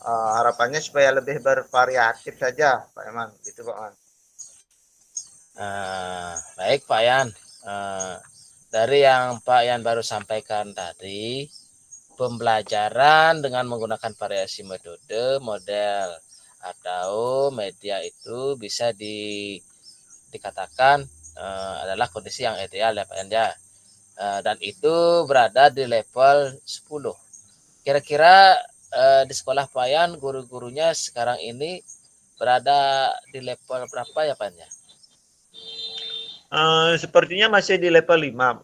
harapannya supaya lebih bervariatif saja Pak Eman, gitu Pak Man. Baik Pak Yan, dari yang Pak Yan baru sampaikan tadi, pembelajaran dengan menggunakan variasi metode, model atau media itu bisa dikatakan adalah kondisi yang ideal ya Pak Yan ya. Dan itu berada di level 10. Kira-kira di sekolah Pak Yan guru-gurunya sekarang ini berada di level berapa ya Pak Yan ya? Sepertinya masih di level 5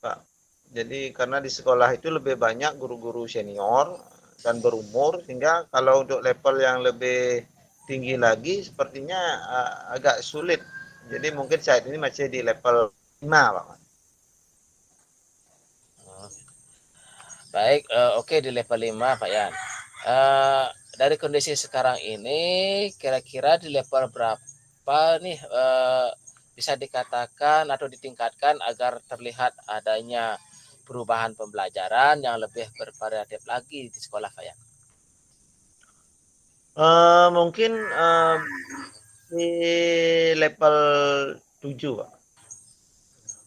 Pak. Jadi karena di sekolah itu lebih banyak guru-guru senior dan berumur, sehingga kalau untuk level yang lebih tinggi lagi sepertinya agak sulit. Jadi mungkin saat ini masih di level 5 Pak. Baik, oke di level 5 Pak Yan. Dari kondisi sekarang ini kira-kira di level berapa nih bisa dikatakan atau ditingkatkan agar terlihat adanya perubahan pembelajaran yang lebih bervariatif lagi di sekolah Pak Yan? Mungkin di level 7 Pak.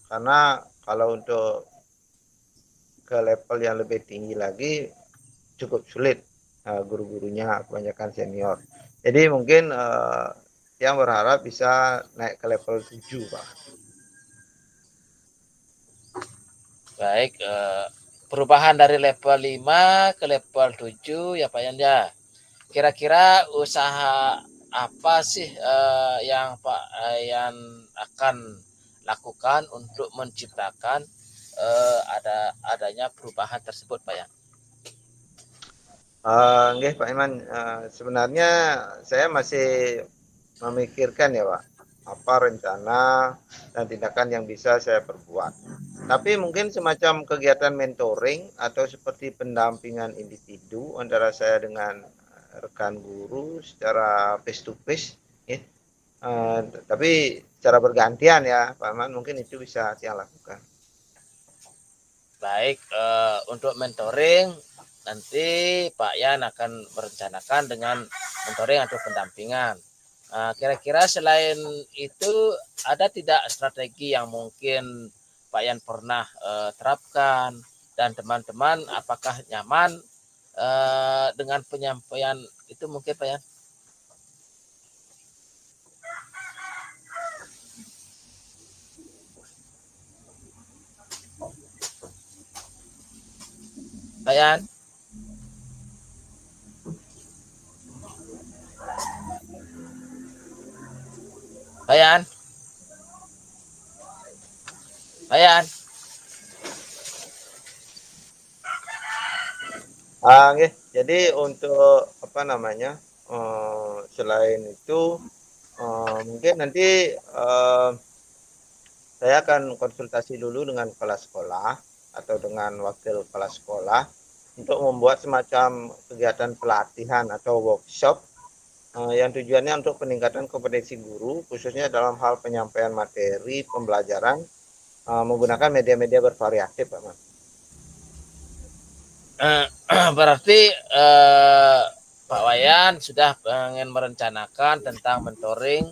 Karena kalau untuk ke level yang lebih tinggi lagi cukup sulit, guru-gurunya kebanyakan senior. Jadi mungkin yang berharap bisa naik ke level 7 Pak. Baik, perubahan dari level 5 ke level 7 ya Pak Yan ya. kira-kira usaha apa sih yang Pak Yan akan lakukan untuk menciptakan adanya perubahan tersebut, Pak Yan? Nggih, Pak Iman, sebenarnya saya masih memikirkan ya, Pak, apa rencana dan tindakan yang bisa saya perbuat. Tapi mungkin semacam kegiatan mentoring atau seperti pendampingan individu antara saya dengan rekan guru secara face to face, ya. Tapi secara bergantian ya, Pak Iman, mungkin itu bisa saya lakukan. Baik, untuk mentoring nanti Pak Yan akan merencanakan dengan mentoring atau pendampingan. Kira-kira selain itu ada tidak strategi yang mungkin Pak Yan pernah terapkan dan teman-teman apakah nyaman dengan penyampaian itu mungkin Pak Yan? Pak Yan? Pak Yan? Pak Yan? Nggih. Jadi untuk apa namanya, selain itu mungkin nanti saya akan konsultasi dulu dengan kepala sekolah atau dengan wakil kepala sekolah untuk membuat semacam kegiatan pelatihan atau workshop yang tujuannya untuk peningkatan kompetensi guru khususnya dalam hal penyampaian materi pembelajaran menggunakan media-media bervariatif, Pak Man. Berarti Pak Wayan sudah ingin merencanakan tentang mentoring,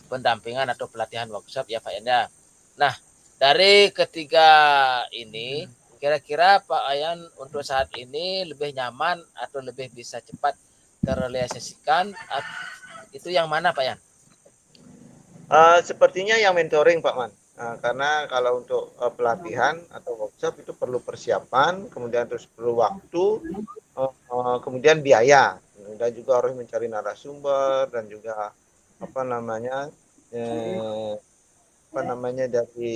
pendampingan atau pelatihan workshop ya Pak Yanda. Nah, dari ketiga ini, kira-kira Pak Wayan untuk saat ini lebih nyaman atau lebih bisa cepat terrealisasikan, itu yang mana Pak Yan? Sepertinya yang mentoring Pak Man. Karena kalau untuk pelatihan atau workshop itu perlu persiapan, kemudian terus perlu waktu, kemudian biaya, dan juga harus mencari narasumber dan juga apa namanya dari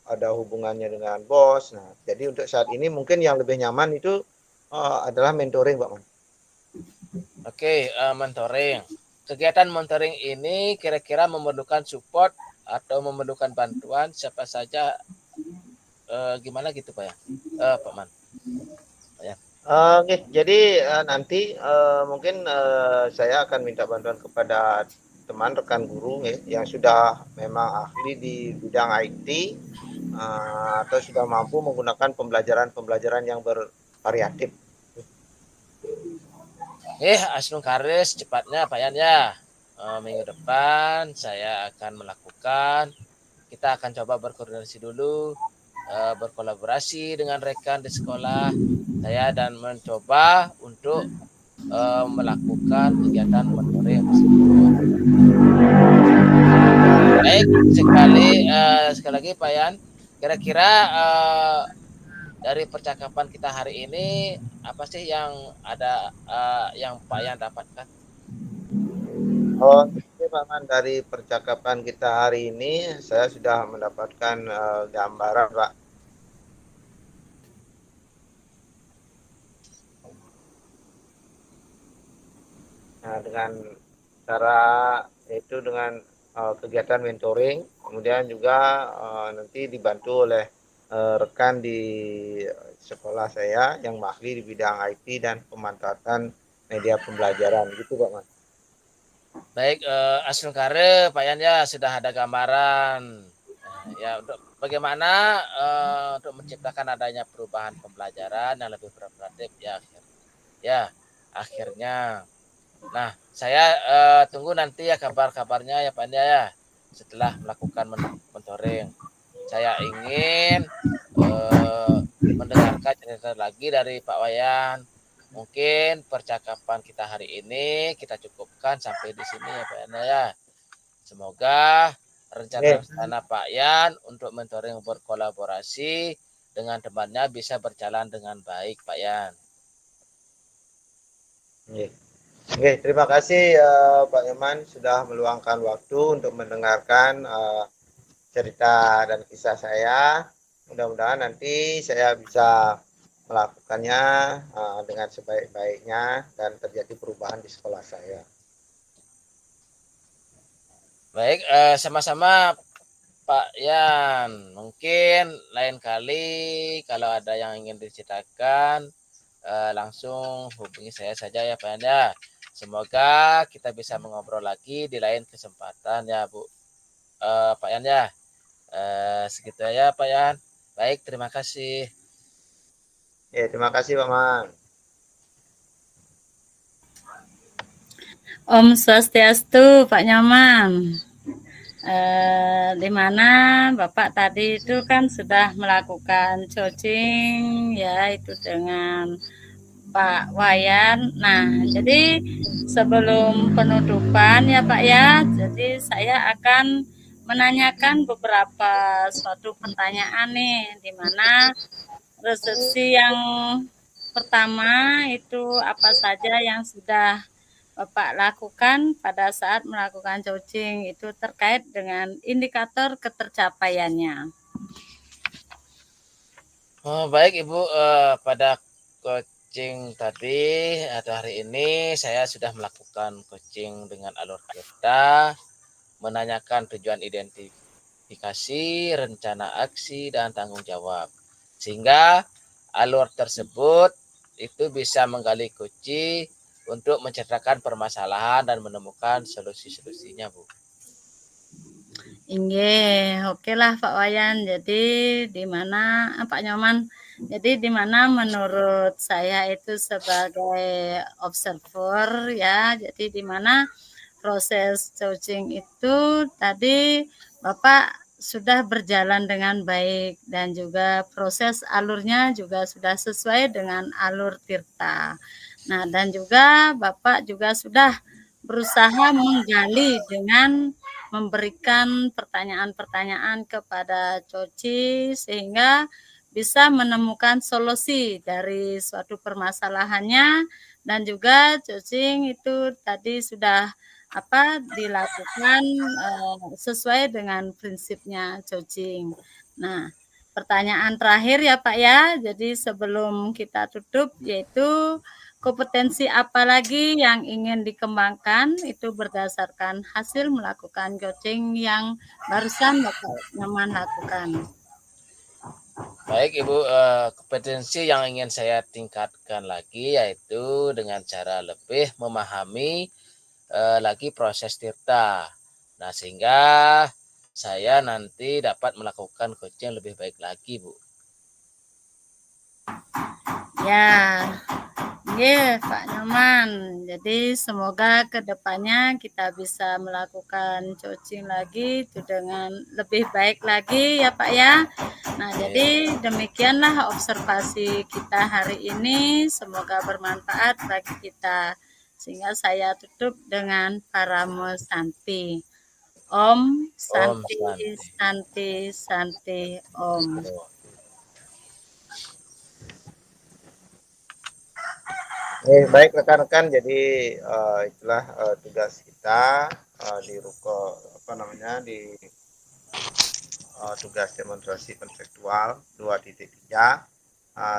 ada hubungannya dengan bos. Nah, jadi untuk saat ini mungkin yang lebih nyaman itu adalah mentoring, Pak Man. Oke, mentoring. Kegiatan mentoring ini kira-kira memerlukan support atau memerlukan bantuan siapa saja, gimana gitu Pak ya, Pak Man? Jadi nanti mungkin saya akan minta bantuan kepada teman rekan guru yang sudah memang ahli di bidang IT atau sudah mampu menggunakan pembelajaran yang bervariatif. Asnung Karis cepatnya Pak Yan ya. Minggu depan saya akan melakukan. Kita akan coba berkoordinasi dulu, berkolaborasi dengan rekan di sekolah saya dan mencoba untuk melakukan kegiatan mentoring tersebut. Baik, sekali lagi Pak Yan, kira-kira dari percakapan kita hari ini apa sih yang ada yang Pak Yan dapatkan? Oke Pak Man, dari percakapan kita hari ini saya sudah mendapatkan gambaran Pak. Nah, dengan cara itu dengan kegiatan mentoring, kemudian juga nanti dibantu oleh rekan di sekolah saya yang ahli di bidang IT dan pemanfaatan media pembelajaran gitu Pak Man. Baik, Asnul Kare, Pak Yan ya sudah ada gambaran ya untuk bagaimana untuk menciptakan adanya perubahan pembelajaran yang lebih kooperatif ya akhirnya. Nah, saya tunggu nanti ya kabar-kabarnya ya Pak Yan ya setelah melakukan mentoring. Saya ingin mendengarkan cerita lagi dari Pak Wayan. Mungkin percakapan kita hari ini kita cukupkan sampai di sini ya Pak Yan ya. Semoga rencana Pak Yan untuk mentoring berkolaborasi dengan temannya bisa berjalan dengan baik Pak Yan. Oke, terima kasih Pak Nyoman sudah meluangkan waktu untuk mendengarkan cerita dan kisah saya. Mudah-mudahan nanti saya bisa melakukannya dengan sebaik-baiknya dan terjadi perubahan di sekolah saya. Baik, sama-sama Pak Yan. Mungkin lain kali kalau ada yang ingin diceritakan, langsung hubungi saya saja ya Pak Yan ya. Semoga kita bisa mengobrol lagi di lain kesempatan ya Bu. Pak Yan ya. Segitu aja Pak Yan. Baik, terima kasih. Ya, terima kasih Pak Man. Om Swastiastu, Pak Nyoman. Di mana Bapak tadi itu kan sudah melakukan coaching ya itu dengan Pak Wayan. Nah, jadi sebelum penutupan ya Pak ya, jadi saya akan menanyakan beberapa suatu pertanyaan nih, di mana resepsi yang pertama itu apa saja yang sudah Bapak lakukan pada saat melakukan coaching itu terkait dengan indikator ketercapaiannya. Oh, baik Ibu, pada coaching tadi atau hari ini saya sudah melakukan coaching dengan alur Tirta, menanyakan tujuan identifikasi, rencana aksi, dan tanggung jawab. Sehingga alur tersebut itu bisa menggali kunci untuk menceritakan permasalahan dan menemukan solusi-solusinya, Bu. Inggih, oke lah Pak Wayan. Jadi di mana Pak Nyoman? Jadi di mana menurut saya itu sebagai observer ya. Jadi di mana proses coaching itu tadi Bapak sudah berjalan dengan baik dan juga proses alurnya juga sudah sesuai dengan alur Tirta. Nah, dan juga Bapak juga sudah berusaha menggali dengan memberikan pertanyaan-pertanyaan kepada coach sehingga bisa menemukan solusi dari suatu permasalahannya, dan juga coaching itu tadi sudah dilakukan sesuai dengan prinsipnya coaching. Nah, pertanyaan terakhir ya Pak ya, jadi sebelum kita tutup yaitu kompetensi apa lagi yang ingin dikembangkan itu berdasarkan hasil melakukan coaching yang barusan Bapak Nyoman lakukan. Baik Ibu, kompetensi yang ingin saya tingkatkan lagi yaitu dengan cara lebih memahami lagi proses Tirta. Nah, sehingga saya nanti dapat melakukan coaching lebih baik lagi, Bu. Ya, Pak Nyoman. Jadi semoga kedepannya kita bisa melakukan coaching lagi itu dengan lebih baik lagi ya Pak ya. Nah, jadi demikianlah observasi kita hari ini. Semoga bermanfaat bagi kita. Sehingga saya tutup dengan Paramo Santi. Om Santi, Santi, Santi, Om. Baik rekan-rekan, jadi itulah tugas kita di ruko di tugas demonstrasi konseptual 2.3.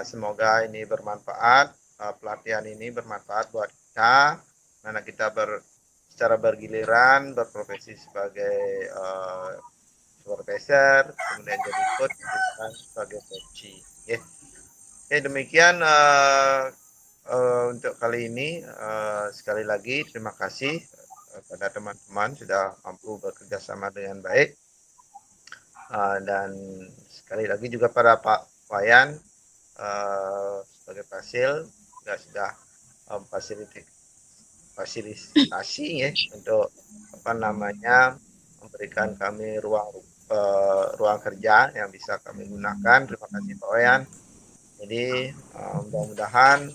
Semoga ini bermanfaat, pelatihan ini bermanfaat buat kita, karena kita secara bergiliran berprofesi sebagai supervisor, kemudian jadi coach, dan sebagai coach. Oke, demikian untuk kali ini. Sekali lagi terima kasih pada teman-teman sudah mampu bekerja sama dengan baik, dan sekali lagi juga pada Pak Wayan sebagai Fasil sudah fasilitasi ya untuk memberikan kami ruang kerja yang bisa kami gunakan. Terima kasih Pak Wayan. Jadi mudah-mudahan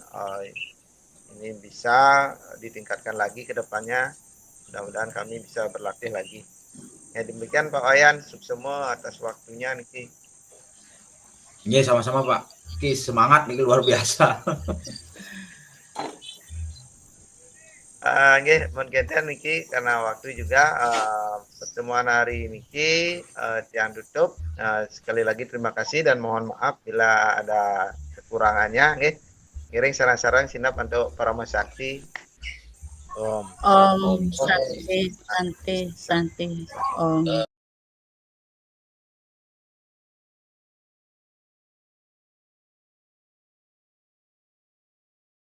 ini bisa ditingkatkan lagi ke depannya. Mudah-mudahan kami bisa berlatih lagi. Ya, demikian Pak Wayan, semua atas waktunya niki. Iya, sama-sama Pak. Semangat nih luar biasa. nggih mun kenten niki karena waktu juga pertemuan hari niki tiang tutup. Sekali lagi terima kasih dan mohon maaf bila ada kekurangannya nggih. Ngiring saran-saran sinap untuk para masakti. Om. Om Santi, Santi, Santi, Om.